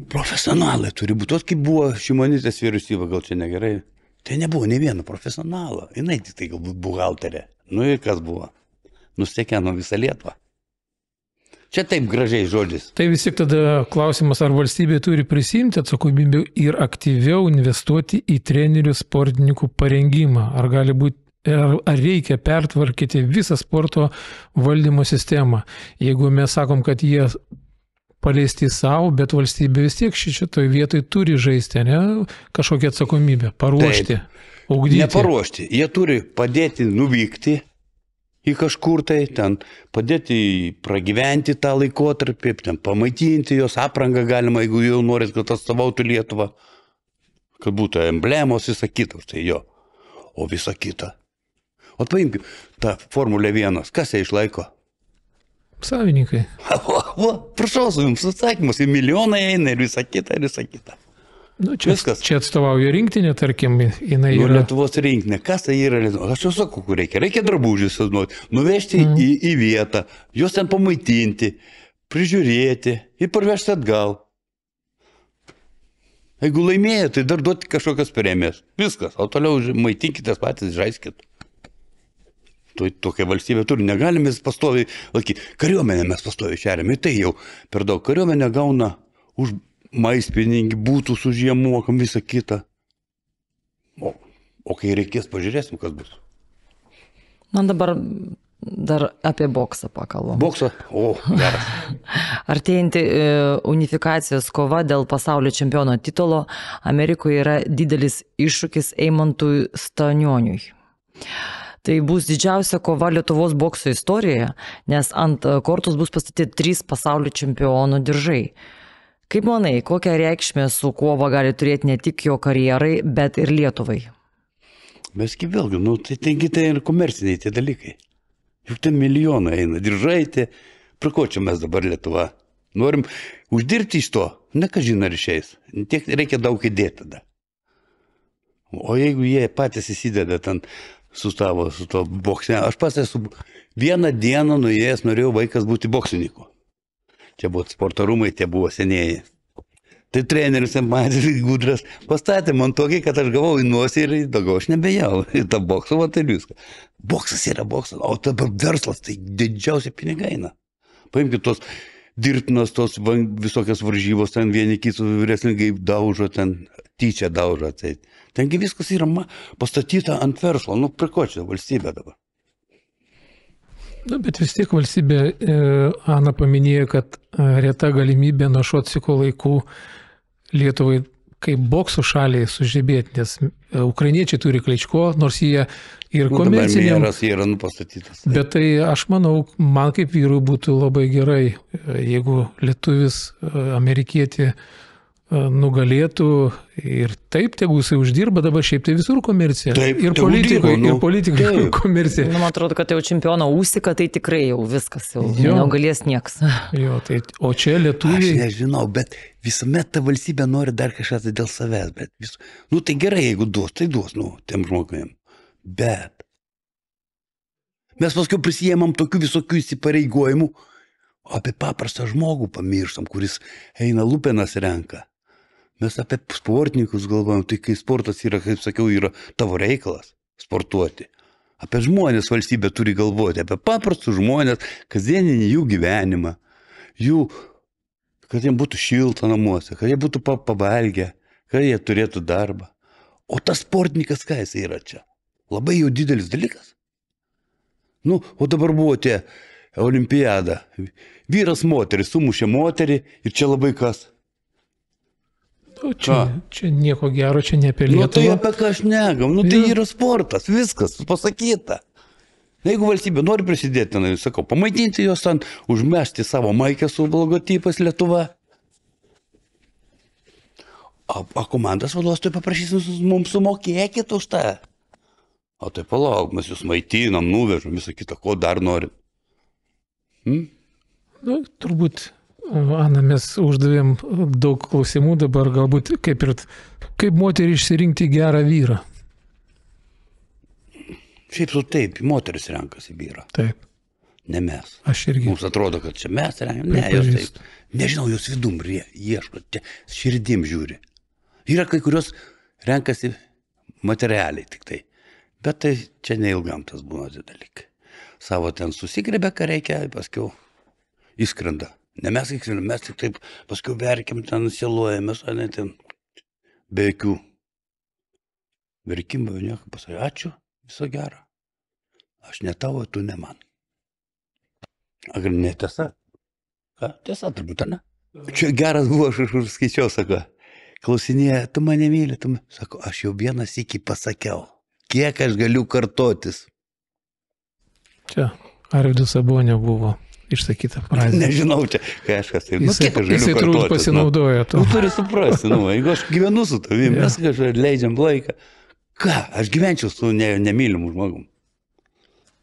Profesionalai turi būti. Tos kaip buvo Šimonytės vyriausybė, gal čia negerai. Tai nebuvo ne vieno profesionalo. Jinai tik tai galbūt buhalterė. Nu ir kas buvo? Nustekeno visą Lietuvą. Čia taip gražiai žodžiais. Tai vis tik tada klausimas, ar valstybė turi prisimti atsakomybę ir aktyviau investuoti į trenerių sportininkų parengimą. Ar gali būti, ar reikia pertvarkyti visą sporto valdymo sistemą. Jeigu mes sakom, kad jie paleisti savo, bet valstybė vis tiek šitoj vietoj turi žaisti, ne? Kažkokią atsakomybę, paruošti, ugdyti. Neparuošti, jie turi padėti nuvykti į kažkur tai, ten padėti pragyventi tą laikotarpį, ten pamaitinti jos aprangą galima, jeigu jau norit, kad atstovautų Lietuvą, kad būtų emblemos, visa kita, tai jo, o visa kita. O paimkim tą Formulę 1, kas ją išlaiko? Savininkai. Prašau, su jums atsakymus, į milijonai eina ir visa kita, ir visa kita. Nu, čia atstovauja rinktinė, tarkim, jinai yra. Lietuvos rinktinė, kas tai yra Lietuvos? Aš jau sakau, kur reikia. Reikia drabužius, nuvežti į vietą, juos ten pamaitinti, prižiūrėti ir parvežti atgal. Jeigu laimėja, tai dar duoti kažkokias premijas. Viskas, o toliau maitinkitės patys, žaiskit. Tokia valstybė turi, negalime pastoviai, kariuomenę mes pastoviai šeriame, tai jau per daug kariuomenę gauna už maispiningi, būtus už jie mokam, visą kitą. O kai reikės, pažiūrėsim, kas bus. Man dabar dar apie boksą pakalbam. Boksą? O, geras. Artėjanti unifikacijos kova dėl pasaulio čempiono titulo Amerikoje yra didelis iššūkis Eimantui Stanioniui. Tai bus didžiausia kova Lietuvos bokso istorijoje, nes ant kortos bus pastatyti 3 pasaulio čempionų diržai. Kaip manai, kokią reikšmę su kova gali turėti ne tik jo karjerai, bet ir Lietuvai? Mes kaip vėlgi, tai ir komerciniai tie dalykai. Juk ten milijonai eina, diržai, prie ko čia mes dabar Lietuva? Norim uždirbti iš to, Ne ką žino, ar išeis. Tiek reikia daug įdėti tada. O jeigu jie patys įsideda ten su to boksne, aš pats esu vieną dieną nuėjęs, norėjau vaikas būti boksininku. Čia buvo sporto rūmai, tie buvo senieji. Tai treneris matė gudras, pastatė man tokį, kad aš gavau į nosį ir daugiau aš nebejau. Ir tą boksą, va tai viską. Boksas yra boksas, o dabar verslas, tai didžiausia pinigai eina. Paimkite tos dirbtinos, tos visokios varžybos, ten vieni kitų wrestlingai daužo, ten tyčia daužo. Tai. Tengi viskas yra pastatyta ant verslo, nu prie ko čia valstybė dabar. Na, bet vis tiek valstybė, Ana paminėjo, kad reta galimybė nuo Šociko laikų Lietuvai kaip bokso šaliai sužibėti, nes ukrainiečiai turi Kličko, nors jie ir komerciniam. Dabar yra pastatytas. Tai. Bet tai aš manau, man kaip vyrui būtų labai gerai, jeigu lietuvis amerikietį nugalėtų ir taip, tegu jisai uždirba, dabar šiaip tai visur komercija. Taip, ir politikoje komercija. Nu, man atrodo, kad jau čempioną Usika, tai tikrai jau viskas, jau negalės nieks. Jo, tai, o čia lietuviai. Aš nežinau, bet visuomet ta valstybė nori dar kažką dėl savęs, bet nu tai gerai, jeigu duos, tai duos, nu, tiem žmonėm. Bet mes paskui prisijėmam tokių visokių įsipareigojimų, apie paprastą žmogų pamirštam, kuris eina lupenas renka. Mes apie sportininkus galvojam, tai kai sportas yra, kaip sakiau, yra tavo reikalas sportuoti. Apie žmonės valstybė turi galvoti, apie paprastus žmonės, kasdieninį jų gyvenimą, kad jiems būtų šilta namuose, kad jie būtų pavalgę, kad jie turėtų darbą. O tas sportininkas, ką jis yra čia? Labai jau didelis dalykas. Nu, o dabar buvo tie olimpiada. Vyras moteris sumušė moterį ir čia labai kas? Čia nieko gero, čia ne apie Lietuvą. Nu tai apie ką aš negam, nu tai yra sportas, viskas pasakyta. Jeigu valstybė nori prisidėti, tai sakau, pamaitinti jos ten, užmesti savo maikę su logotipais Lietuva. O komandos vadovas tai paprašysim, mums sumokėkit už tą. O tai palauk, mes jūs maitinam, nuvežam, visą kitą, ko dar norit. Nu, turbūt, Ana, mes uždavėm daug klausimų dabar, galbūt kaip moterį išsirinkti gerą vyrą. Šiaip su taip, moteris renkasi vyrą. Taip. Ne mes. Aš irgi. Mums atrodo, kad čia mes renkame. Ne, jos taip. Nežinau, jos vidum ieško, širdim žiūri. Yra kai kurios renkasi materialiai tik tai. Bet tai čia neilgam tas būna dalykai. Savo ten susigrėbė, ką reikia, paskiau įskrenda. Ne mes įskrendam, mes tik taip paskiau verkiam, ten siluojamės, o ne ten be jokių verkimų, nieko pasakė, ačiū, viso gero. Aš ne tavo, tu ne man. Ar ne tiesa? Ką? Tiesa turbūt, ne? Čia geras buvo, aš skaičiau, sako, klausinėje, tu mane myli, sako, aš jau vieną sykį pasakiau. Kiek aš galiu kartotis? Čia Arvydo Sabonio buvo išsakyta frazė. Nežinau, čia kažkas tai. Jisai turbūt pasinaudojo to. Tu turi suprasti, jeigu aš gyvenu su tavim, mes kažkaip leidžiam laiką. Ką, aš gyvenčiau su nemylimu žmogum.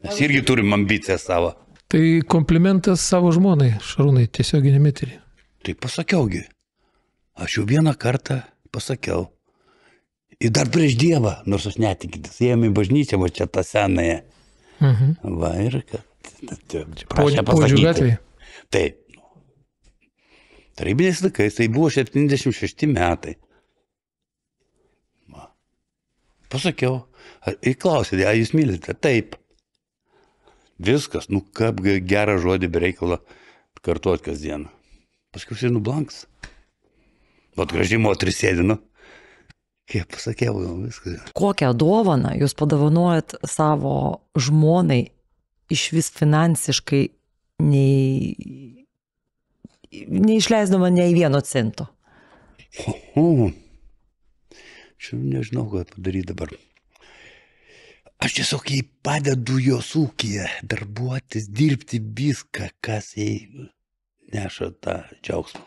Mes irgi turim ambiciją savo. Tai komplimentas savo žmonai, Šarūnai, tiesioginėme eteryje. Tai pasakiaugi. Aš jau vieną kartą pasakiau. Ir dar prieš Dievą, nors aš netikintis, ėjom į bažnyčią, va čia tą senąją. Va, ir kad prašė pasakyti. Taip. Tarybiniais laikais, tai buvo 76 metai. Va. Pasakiau. Ir klausė, ar jūs mylite? Taip. Viskas, kaip gerą žodį be reikalo kartuoti kasdieną. Paskui jis nublanks. Vat gražiai moteris sėdino. Kaip pasakiau, viskas. Kokią dovaną jūs padovanojat savo žmonai iš vis finansiškai neišleisdama nei vieno cento? Čia nežinau, ką padaryti dabar. Aš tiesiog jai padedu jos ūkyje darbuotis, dirbti viską, kas jai neša tą džiaugsmą.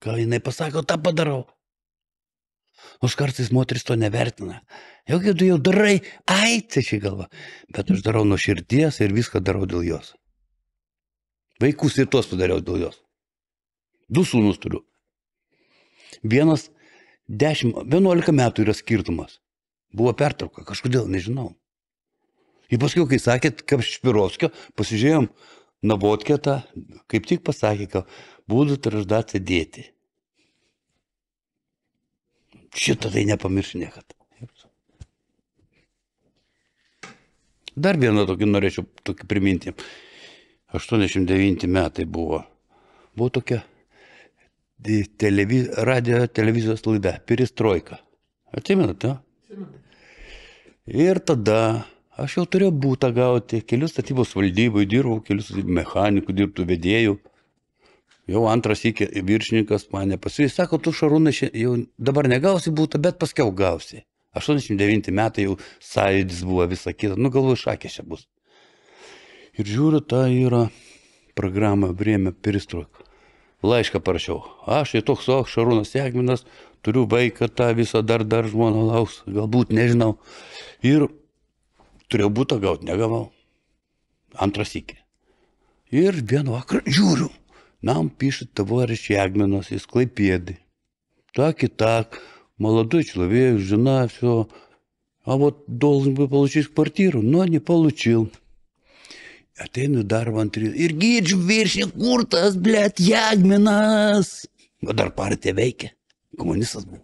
Ką jinai pasako, tą padarau. Nors kartais moteris to nevertina. Jau darai, tai šį galvą. Bet aš darau nuo širdies ir viską darau dėl jos. Vaikus ir tuos padariau dėl jos. 2 sūnus turiu. 11 metų yra skirtumas. Buvo pertrauka, kažkodėl, nežinau. Ir paskui, kai sakėt, kaip Špirovskio, pasižiūrėjom Nabotkę tą, kaip tik pasakė, kad būdų raždacija dėti. Šitą tai nepamirš niekad. Dar vieną tokį norėčiau priminti. 89 metai buvo. Buvo tokia radio televizijos laida, Perestroika. Atsimenat, ne? Ir tada aš jau turėjau būtą gauti, kelius statybos valdybai dirbau, kelius mechanikų dirbtų vedėjų. Jau antras iki viršininkas mane pasiūlė, sako, tu Šarūnai jau dabar negausi būtą, bet paskiau gausi. 89 metai jau sąjūdis buvo visa kita, galvoju, šakė čia bus. Ir žiūriu, ta yra programa Vremia Perestroika. Laišką parašiau. Aš toks Šarūnas Jagminas, turiu vaiką, tą visą dar žmoną lauks, galbūt, nežinau. Ir turėjau būtą gauti, negavau. Antras iki. Ir vieną vakarą žiūriu, нам пишет товарищ Ягминас из Клайпеды. Так и так, молодой человек, жена, все. А вот должен бы получить квартиру, но не получил. Ateinu dar antrį. Ir gydžiu viršinį kurtas, blėt, Jagminas. O dar partija veikia. Komunistas buvo.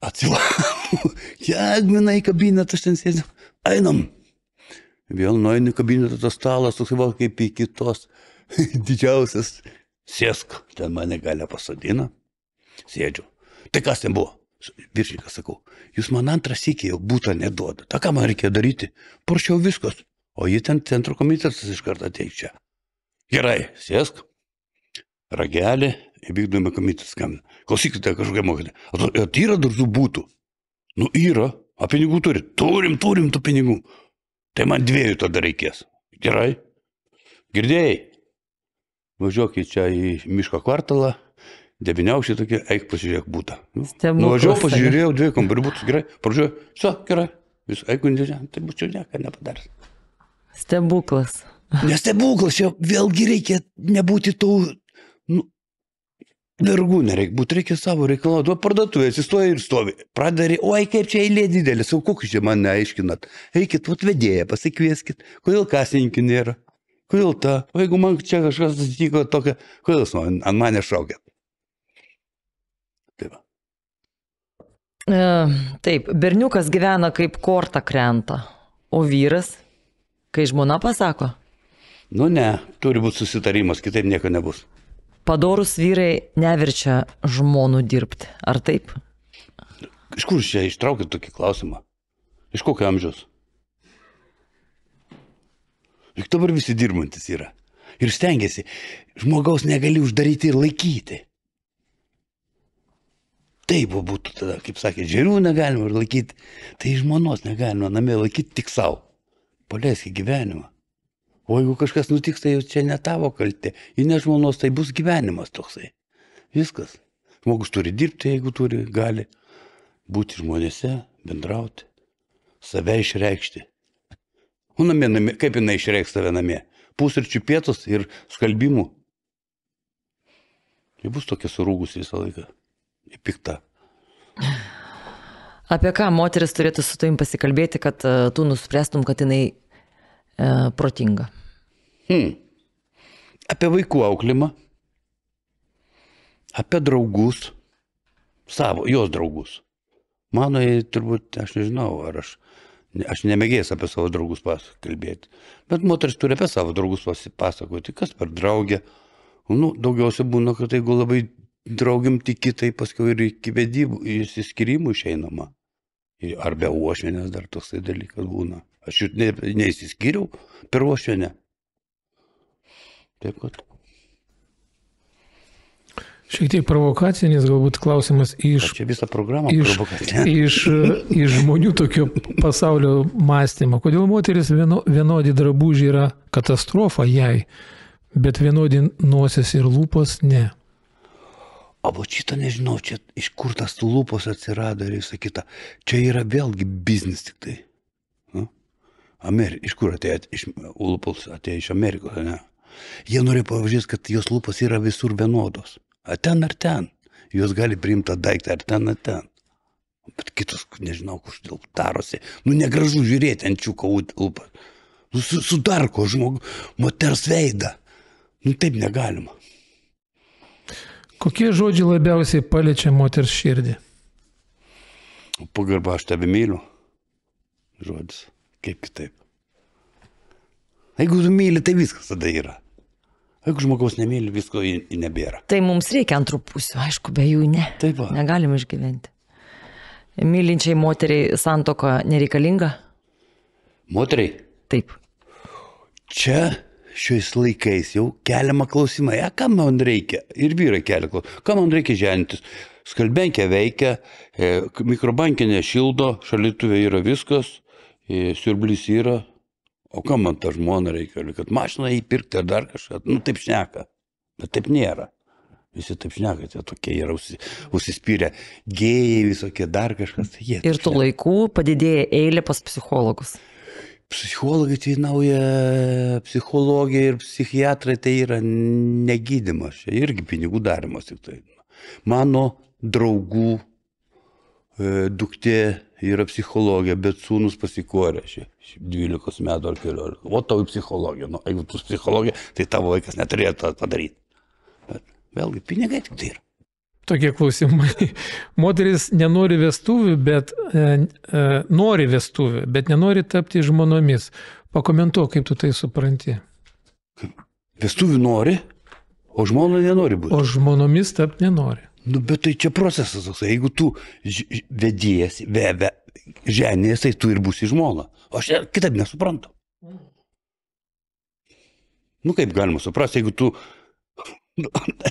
Atsivalau. Jagminai į kabinetą, aš ten sėdžiu. Einam. Vėl nueinu į kabinetą, tas stalas, susival kaip į kitos didžiausias. Sėsk, ten mane galia pasodina. Sėdžiu. Tai kas ten buvo? Viršininkas sakau, jūs man antrą sykį jau būtą neduoda. Ta ką man reikėjo daryti? Prašiau viskas. O jį ten centro komitetas iš karto ateik čia. Gerai, sėsk. Ragelį, įvykdome komitetą skambina. Klausykite, kažkokia mokyti. Yra dar tų būtų? Nu, yra. A pinigų turi? Turim tų pinigų. Tai man 2 tada reikės. Gerai. Girdėjai? Važiuok čia į miško kvartalą. 9 aukščiai tokie, eik pasižiūrėk būtą. Nuvažiuoju, pasižiūrėjau, 2 kambarių būtus, gerai. Pražiūrėjau, gerai. Vis, eik, tai būčiau nieko nepadaręs. Stebuklas. Ne stebuklas, čia vėlgi reikia nebūti tų, vergų nereikia būti, reikia savo reikalauti. O parduotuvė atsistoja ir stovi. Pradarė, oi, kaip čia eilė didelė, sau kokius čia man neaiškinat. Eikit, vedėją, pasikvieskit, kodėl kasininkų nėra, kodėl ta, o jeigu man čia kažkas atsitiko tokia, kodėl jūs ant mane šaukėt. Taip. Taip, berniukas gyvena kaip korta krenta, o vyras, kai žmona pasako? Nu ne, turi būti susitarimas, kitaip nieko nebus. Padorus vyrai neverčia žmonų dirbti, ar taip? Iš kur čia ištraukit tokį klausimą? Iš kokio amžiaus? Juk dabar visi dirbantis yra. Ir stengiasi, žmogaus negali uždaryti ir laikyti. Taip būtų tada, kaip sakė, žerių negalima ir laikyti, tai žmonos negalima namie laikyti tik savo. Paleisk į gyvenimą. O jeigu kažkas nutiks, tai jau čia ne tavo kaltė. Ir ne žmonos, tai bus gyvenimas toksai. Viskas. Žmogus turi dirbti, jeigu turi, gali būti žmonėse, bendrauti, save išreikšti. O namie, kaip jinai išreiks save namie? Pusryčių pietus ir skalbimų. Tai bus tokia surūgus visą laiką. Pikta. Apie ką moteris turėtų su tavim pasikalbėti, kad tu nuspręstum, kad jinai protinga? Apie vaikų auklimą, apie draugus, savo, jos draugus. Mano, turbūt, aš nežinau, ar aš nemėgėjęs apie savo draugus kalbėti. Bet moteris turi apie savo draugus pasakoti, kas per draugę. Daugiausia būna, kad jeigu labai draugiam tiki, tai paskui ir iki vedybų, įsiskirimų išeinama. Ar be uošvienės dar toksai dalykas būna. Aš jau neįsiskiriau per uošvienę. Taip kad. Šiek tiek provokacinis galbūt klausimas iš žmonių tokio pasaulio mąstymo. Kodėl moteris vienodi drabužiai yra katastrofa jai, bet vienodi nosis ir lūpos ne? O šitą nežinau, čia iš kur tas lūpos atsirado ir visą kitą. Čia yra vėlgi biznis tik tai. Iš kur atėjo? Lūpos atėjo iš Amerikos, ne? Jie nori pavažiūrėti, kad jos lūpos yra visur vienodos. A ten ar ten. jos gali priimti tą daiktą ar ten. Bet kitos, nežinau, kažkodėl darosi. Nu, negražu žiūrėti ant čiuko lūpas. Nu, sudarko moters veidą. Nu, taip negalima. Kokie žodžiai labiausiai paliečia moters širdį? Pagarba, aš tave myliu. Žodis. Kaip kitaip. Jeigu tu myli, tai viskas tada yra. Jeigu žmogaus nemyli, visko nebėra. Tai mums reikia antrų pusių, aišku, be jų ne. Taip va. Negalim išgyventi. Mylinčiai moteriai santuoka nereikalinga? Moteriai? Taip. Čia šiais laikais jau keliama klausimai, ką man reikia? Ir vyrai kelia klausimai. Ką man reikia žentis? Skalbenkė veikia, mikrobankinė šildo, šalituvė yra viskas, siurblys yra. O ką man ta žmona reikia? Kad mašiną įpirkti ar dar kažką? Nu, taip šneka. Bet taip nėra. Visi taip šneka, tai tokie yra užsispyrę gėjai, visokie dar kažkas. Ir tų laikų padidėja eilė pas psichologus. Psichologai tai nauja psichologija ir psichiatrai tai yra negydymas. Čia irgi pinigų darimas tik tai. Mano draugų duktė yra psichologija, bet sūnus pasikorė 12 metų ar 14. O tavo psichologija. Nu, jeigu tu psichologija, tai tavo vaikas neturėjo to padaryti. Bet vėlgi, pinigai tik tai yra. Tokie klausimai. Moteris nenori vestuvių, bet nori vestuvių, bet nenori tapti žmonomis. Pakomentuok, kaip tu tai supranti. Vestuvių nori, o žmona nenori būti. O žmonomis tapti nenori. Nu, bet tai čia procesas toks. Jeigu tu vediesi, ženies, tai tu ir būsi žmona. O aš kitaip nesuprantu. Nu, kaip galima suprasti, jeigu tu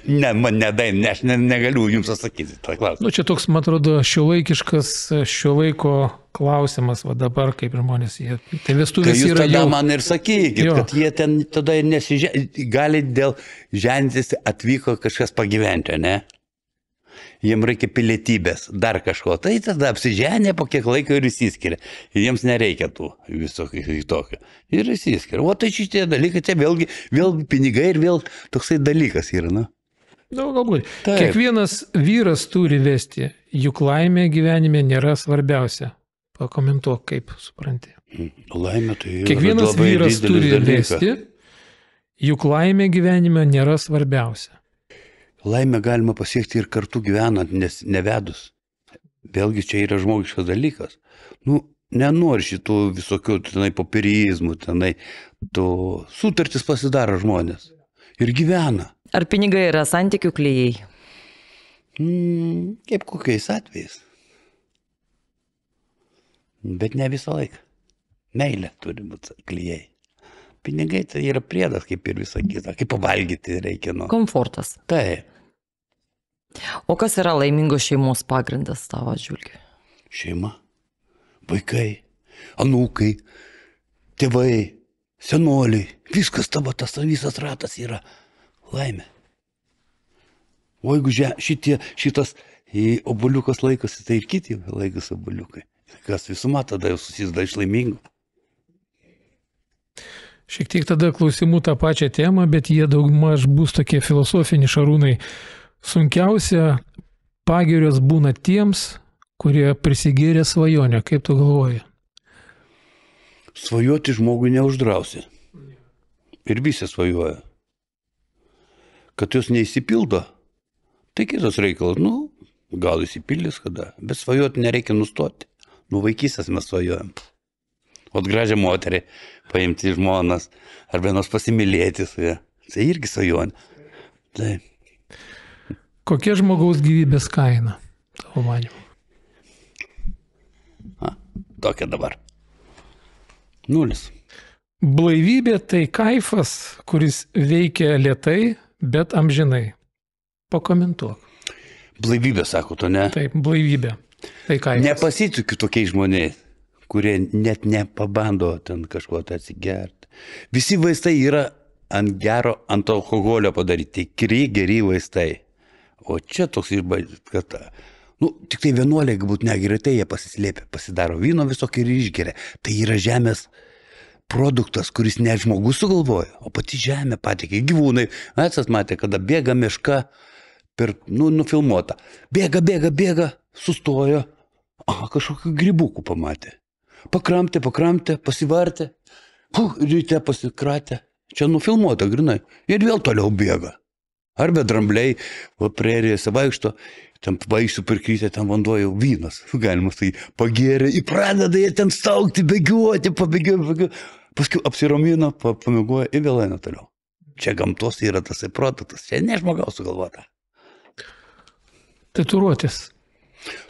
Ne, man nedai, ne, aš negaliu jums atsakyti tą klausimą. Nu, čia toks, man atrodo, šiuolaikiškas šio laiko klausimas, va dabar kaip žmonės jie. Tai vestuvės tai yra tada jau... man ir sakykit, kad jie ten tada gali dėl žentis atvyko kažkas pagyventi, ne? Jiems reikia pilietybės, dar kažko. Tai tada apsiženė po kiek laiko ir įsiskiria. Ir jiems nereikia tų visokių tokio. Ir įsiskiria. O tai šitie dalykai, čia vėl pinigai ir vėl toksai dalykas yra, na. Na, galbūt. Kiekvienas vyras turi vesti, juk laimė gyvenime nėra svarbiausia. Pakomentuok, kaip supranti. Laimė tai yra kiekvienas labai vyras turi vesti, juk laimė gyvenime nėra svarbiausia. Laimę galima pasiekti ir kartu gyvenant, nes nevedus. Vėlgi čia yra žmogiškas dalykas. Nu, nenori šitų visokių tenai popierizmų, tenai sutartis pasidaro žmonės. Ir gyvena. Ar pinigai yra santykių klijai? Kaip kokiais atvejais. Bet ne visą laiką. Meilė turi būti klijai. Pinigai tai yra priedas, kaip ir visa kita. Kaip pavalgyti reikia. Nu. Komfortas. Taip. O kas yra laimingos šeimos pagrindas tavo atžvilgiu? Šeima, vaikai, anūkai, tėvai, senoliai, viskas tavo, tas visas ratas yra laimė. O jeigu šitas obuoliukas laikosi, tai ir kiti laikosi obuoliukai. Kas visuma tada jau susideda iš laimingų. Šiek tiek tada klausimų tą pačią temą, bet jie daugmaž bus tokie filosofiniai, Šarūnai. Sunkiausia pagirios būna tiems, kurie prisigėrė svajonę. Kaip tu galvoji? Svajoti žmogui neuždrausi. Ir visi svajoja. Kad jos neįsipildo, tai kitas reikalas. Nu, gal įsipildys kada. Bet svajoti nereikia nustoti. Nuo vaikystės mes svajojam. O gražią moterį paimti žmonas ar vienos pasimylėti su ja. Tai irgi svajonė. Taip. Kokia žmogaus gyvybės kaina, tavo manymu? Tokia dabar. 0. Blaivybė tai kaifas, kuris veikia lėtai, bet amžinai. Pakomentuok. Blaivybė, sako, to ne? Taip, blaivybė. Tai kaifas. Nepasitikiu tokiais žmonės, kurie net nepabando ten kažko tai atsigerti. Visi vaistai yra ant alkoholio padaryti. Tikri geri vaistai. O čia toks išbaidys, kad, tik tai 11 galbūt negerai, tai jie pasislėpia, pasidaro vyno visokį ir išgeria. Tai yra žemės produktas, kuris ne žmogus sugalvoja, o pati žemė patikė. Gyvūnai, esat matė, kada bėga miška nufilmuota. Bėga, sustojo. Aha, kažkokių grybukų pamatė. Pakramtė, pasivartė. Ryte pasikratė. Čia nufilmuota, grinai. Ir vėl toliau bėga. Arba drambliai, prėrėse vaikšto, ten vaisių pirkytė, ten vanduo jau vynas. Galima tai pagėrė, įpradeda jie ten staugti, bėgiuoti, pabėgiuoti. Paskui apsiramino, pamėgoja ir vėl eina toliau. Čia gamtos yra tasai produktas, čia ne žmogaus sugalvota. Tatuiruotės.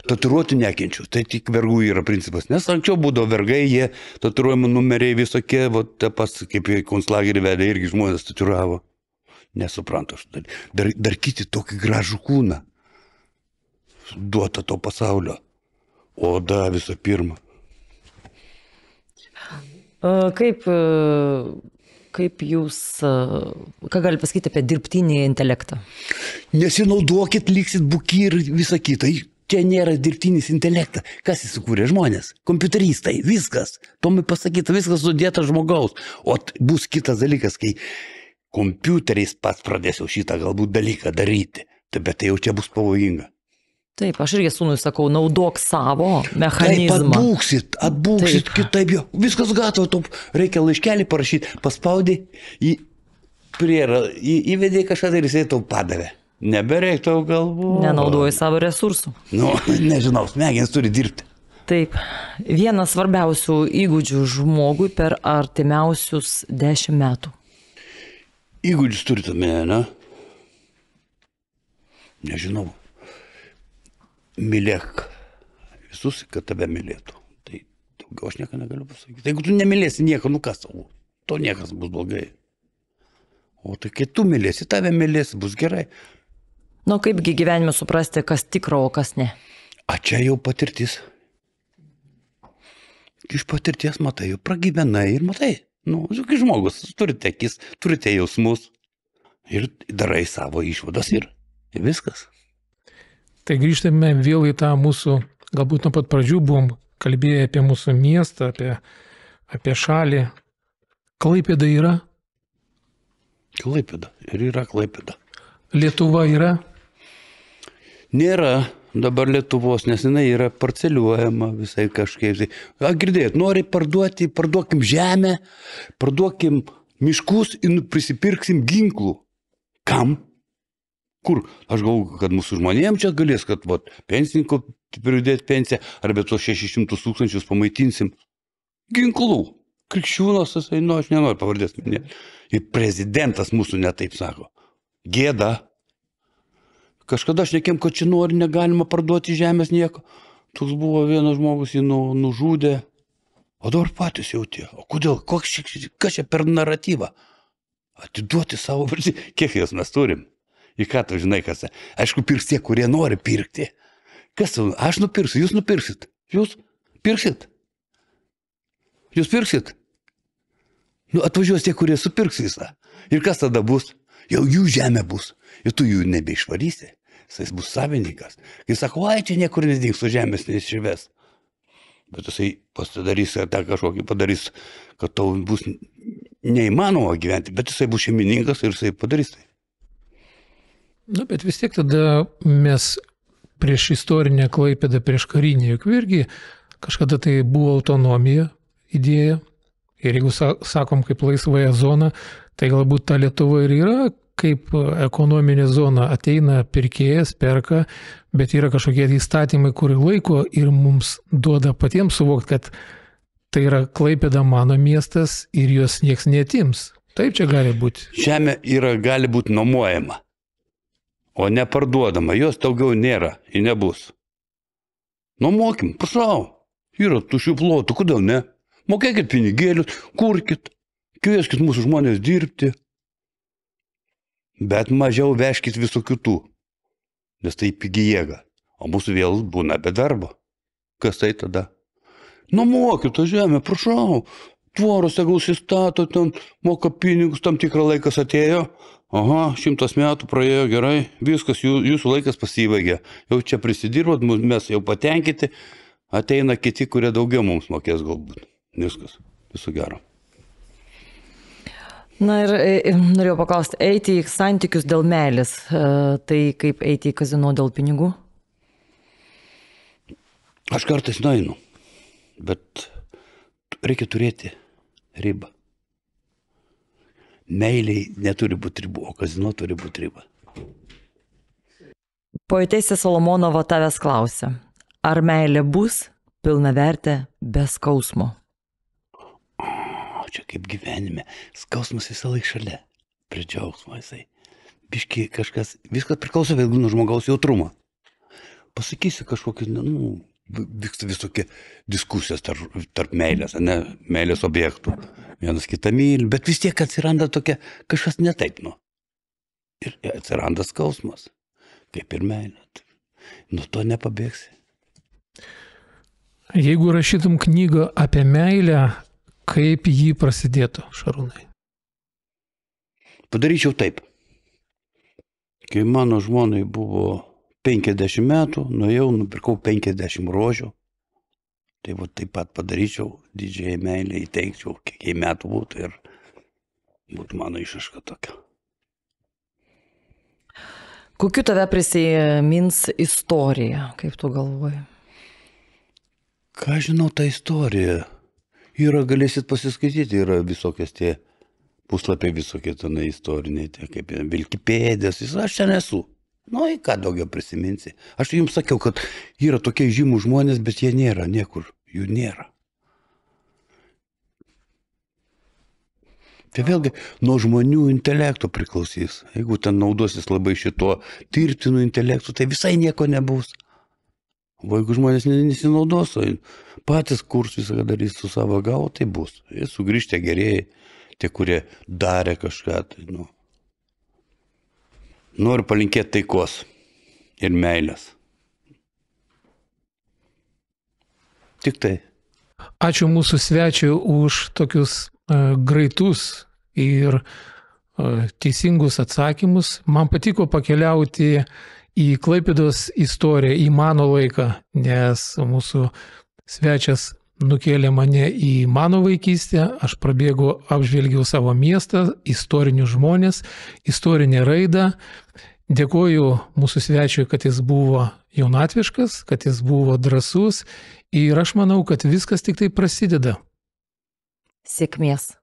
Tatuiruoti nekenčiu, tai tik vergų yra principas, nes anksčiau būdavo vergai, jie tatuiruojami numeriai visokie, pas kaip į konclagerį vedė, irgi žmonės tatuiravo. Nesuprantu, dar kiti tokį gražų kūną duota to pasaulio, oda visą pirmą. Kaip jūs, ką gali pasakyti apie dirbtinį intelektą? Nesinaudokit, liksit buki ir visą kitą. Čia nėra dirbtinis intelektas. Kas jis sukūrė? Žmonės, kompiuteristai, viskas. Tomai pasakyta, viskas sudėta žmogaus. O bus kitas dalykas, kai kompiuteriais pats pradėsiu šitą galbūt dalyką daryti. Bet tai jau čia bus pavojinga. Taip, aš irgi sūnui sakau, naudok savo mechanizmą. Taip, atbūksit kitaip jo. Viskas gatavo, reikia laiškelį parašyti, paspaudį, įvedė kažką ir jisai tau padavė. Nebereik tau galvo. Nenaudoji savo resursų. Nežinau, smegenys turi dirbti. Taip, vienas svarbiausių įgūdžių žmogui per artimiausius 10 metų. Įgūdžius turi tame, ne? Nežinau. Mylėk visus, kad tave mylėtų. Tai daugiau aš nieko negaliu pasakyti. Jeigu tu nemylėsi nieko, kas tau, to niekas bus blogai. O tai kai tu mylėsi, tave mylėsi, bus gerai. Kaipgi gyvenime suprasti, kas tikra, o kas ne? A čia jau patirtis. Iš patirties matai, jau pragyvenai ir matai. Kai žmogus, turite akis, turite jausmus ir darai savo išvadas ir viskas. Tai grįžtame vėl į tą mūsų, galbūt nuo pat pradžių buvom kalbėję apie mūsų miestą, apie šalį. Klaipėda yra? Klaipėda. Ir yra Klaipėda. Lietuva yra? Nėra dabar Lietuvos, nes jinai yra parceliuojama visai kažkaip. Girdėjot, nori parduoti, parduokim žemę, parduokim miškus ir prisipirksim ginklų. Kam? Kur? Aš galvoju, kad mūsų žmonėms čia galės, kad pensininkų pridėti pensiją, arba tuos 600 000 pamaitinsim. Ginklų. Krikščiūnas, aš nenoriu pavardės minėti. Ir prezidentas mūsų netaip sako. Gėda. Kažkada aš nekėm, kad čia nori, negalima parduoti žemės nieko. Toks buvo vienas žmogus, jį nužudė. O dabar patys jautė. O kodėl? Kas čia per naratyvą? Atiduoti savo valdžią. Kiek jos mes turim? Į ką tu žinai, kas? Aišku, pirks tie, kurie nori pirkti. Kas? Aš nupirksiu, jūs nupirksit. Jūs pirksit? Jūs pirksit? Atvažiuos tie, kurie supirks visą. Ir kas tada bus? Jau jų žemė bus. Ir tu jų nebeišvarysi. Jis bus savininkas. Kai sako, čia niekur nedings, su žemės neišves. Bet jisai pasidarys, tą kažkokį padarys, kad tau bus neįmanoma gyventi, bet jisai bus šeimininkas ir jisai padarys tai. Bet vis tiek tada mes prieš istorinę Klaipėdą, prieš karinę, juk irgi kažkada tai buvo autonomija idėja. Ir jeigu sakom kaip laisvąją zoną, tai galbūt ta Lietuva ir yra kaip ekonominė zona. Ateina pirkėjas, perka, bet yra kažkokie įstatymai, kurį laiko ir mums duoda patiems suvokti, kad tai yra Klaipėda mano miestas ir jos nieks neatims. Taip čia gali būti. Žemė gali būti nuomojama, o neparduodama. Jos daugiau nėra ir nebus. Nuomokim, prašau. Yra tuščių plotų, kodėl ne? Mokėkit pinigėlius, kurkit, kvieskit mūsų žmonės dirbti, bet mažiau vežkit visų kitų, nes tai pigi jėga, o mūsų vėl būna be darbo. Kas tai tada? Nuomokit tą žemę, prašau, tvoros tegul įstato, ten moka pinigus, tam tikrą laikas atėjo, 100 metų praėjo, gerai, viskas, jūsų laikas pasibaigė, jau čia prisidirbot, mes jau patenkinti, ateina kiti, kurie daugiau mums mokės galbūt. Viskas, viso gero. Na ir norėjau paklausti, eiti į santykius dėl meilės, tai kaip eiti į kazino dėl pinigų? Aš kartais nueinu, bet reikia turėti ribą. Meiliai neturi būti ribų, o kazino turi būti riba. Poetėse Solomonova tavęs klausia, ar meilė bus pilnavertė be skausmo? Čia kaip gyvenime, skausmas visą laiką šalia, prie džiaugsmo jisai. Biški kažkas, viskas priklauso vėlgi nuo žmogaus jautrumo. Pasakysi kažkokį, vyksta visokie diskusijos tarp meilės, ne, meilės objektų. Vienas kitą myli, bet vis tiek atsiranda tokia kažkas ne taip, Ir atsiranda skausmas, kaip ir meilė. Nuo to nepabėgsi. Jeigu rašytum knygą apie meilę, kaip jį prasidėtų, Šarūnai? Padaryčiau taip. Kai mano žmonai buvo 50 metų, nuėjau, nupirkau 50 rožių. Tai taip pat padaryčiau, didžiąją meilę įteikčiau, kiek jai metų būtų ir būtų mano išraiška tokia. Kokiu tave prisimins istorija, kaip tu galvoji? Ką žinau tą istoriją? Galėsit pasiskaityti, yra visokios tie puslapiai, visokie tenai istoriniai, kaip Vilkipėdės, aš čia nesu. Į ką daugiau prisiminsi. Aš jums sakiau, kad yra tokie žymūs žmonės, bet jie nėra, niekur jų nėra. Tai vėlgi nuo žmonių intelekto priklausys. Jeigu ten naudosis labai šito dirbtinu intelektu, tai visai nieko nebus. O jeigu žmonės nesinaudos, patys kurs visą darys su savo galva, tai bus. Jie sugrįžtė gerieji, tie, kurie darė kažką. Noriu palinkėti taikos ir meilės. Tik tai. Ačiū mūsų svečiui už tokius greitus ir teisingus atsakymus. Man patiko pakeliauti į Klaipėdos istoriją, į mano laiką, nes mūsų svečias nukėlė mane į mano vaikystę, aš prabėgau, apžvelgiau savo miestą, istorinius žmonės, istorinę raidą. Dėkoju mūsų svečiui, kad jis buvo jaunatviškas, kad jis buvo drąsus ir aš manau, kad viskas tik tai prasideda. Sėkmės.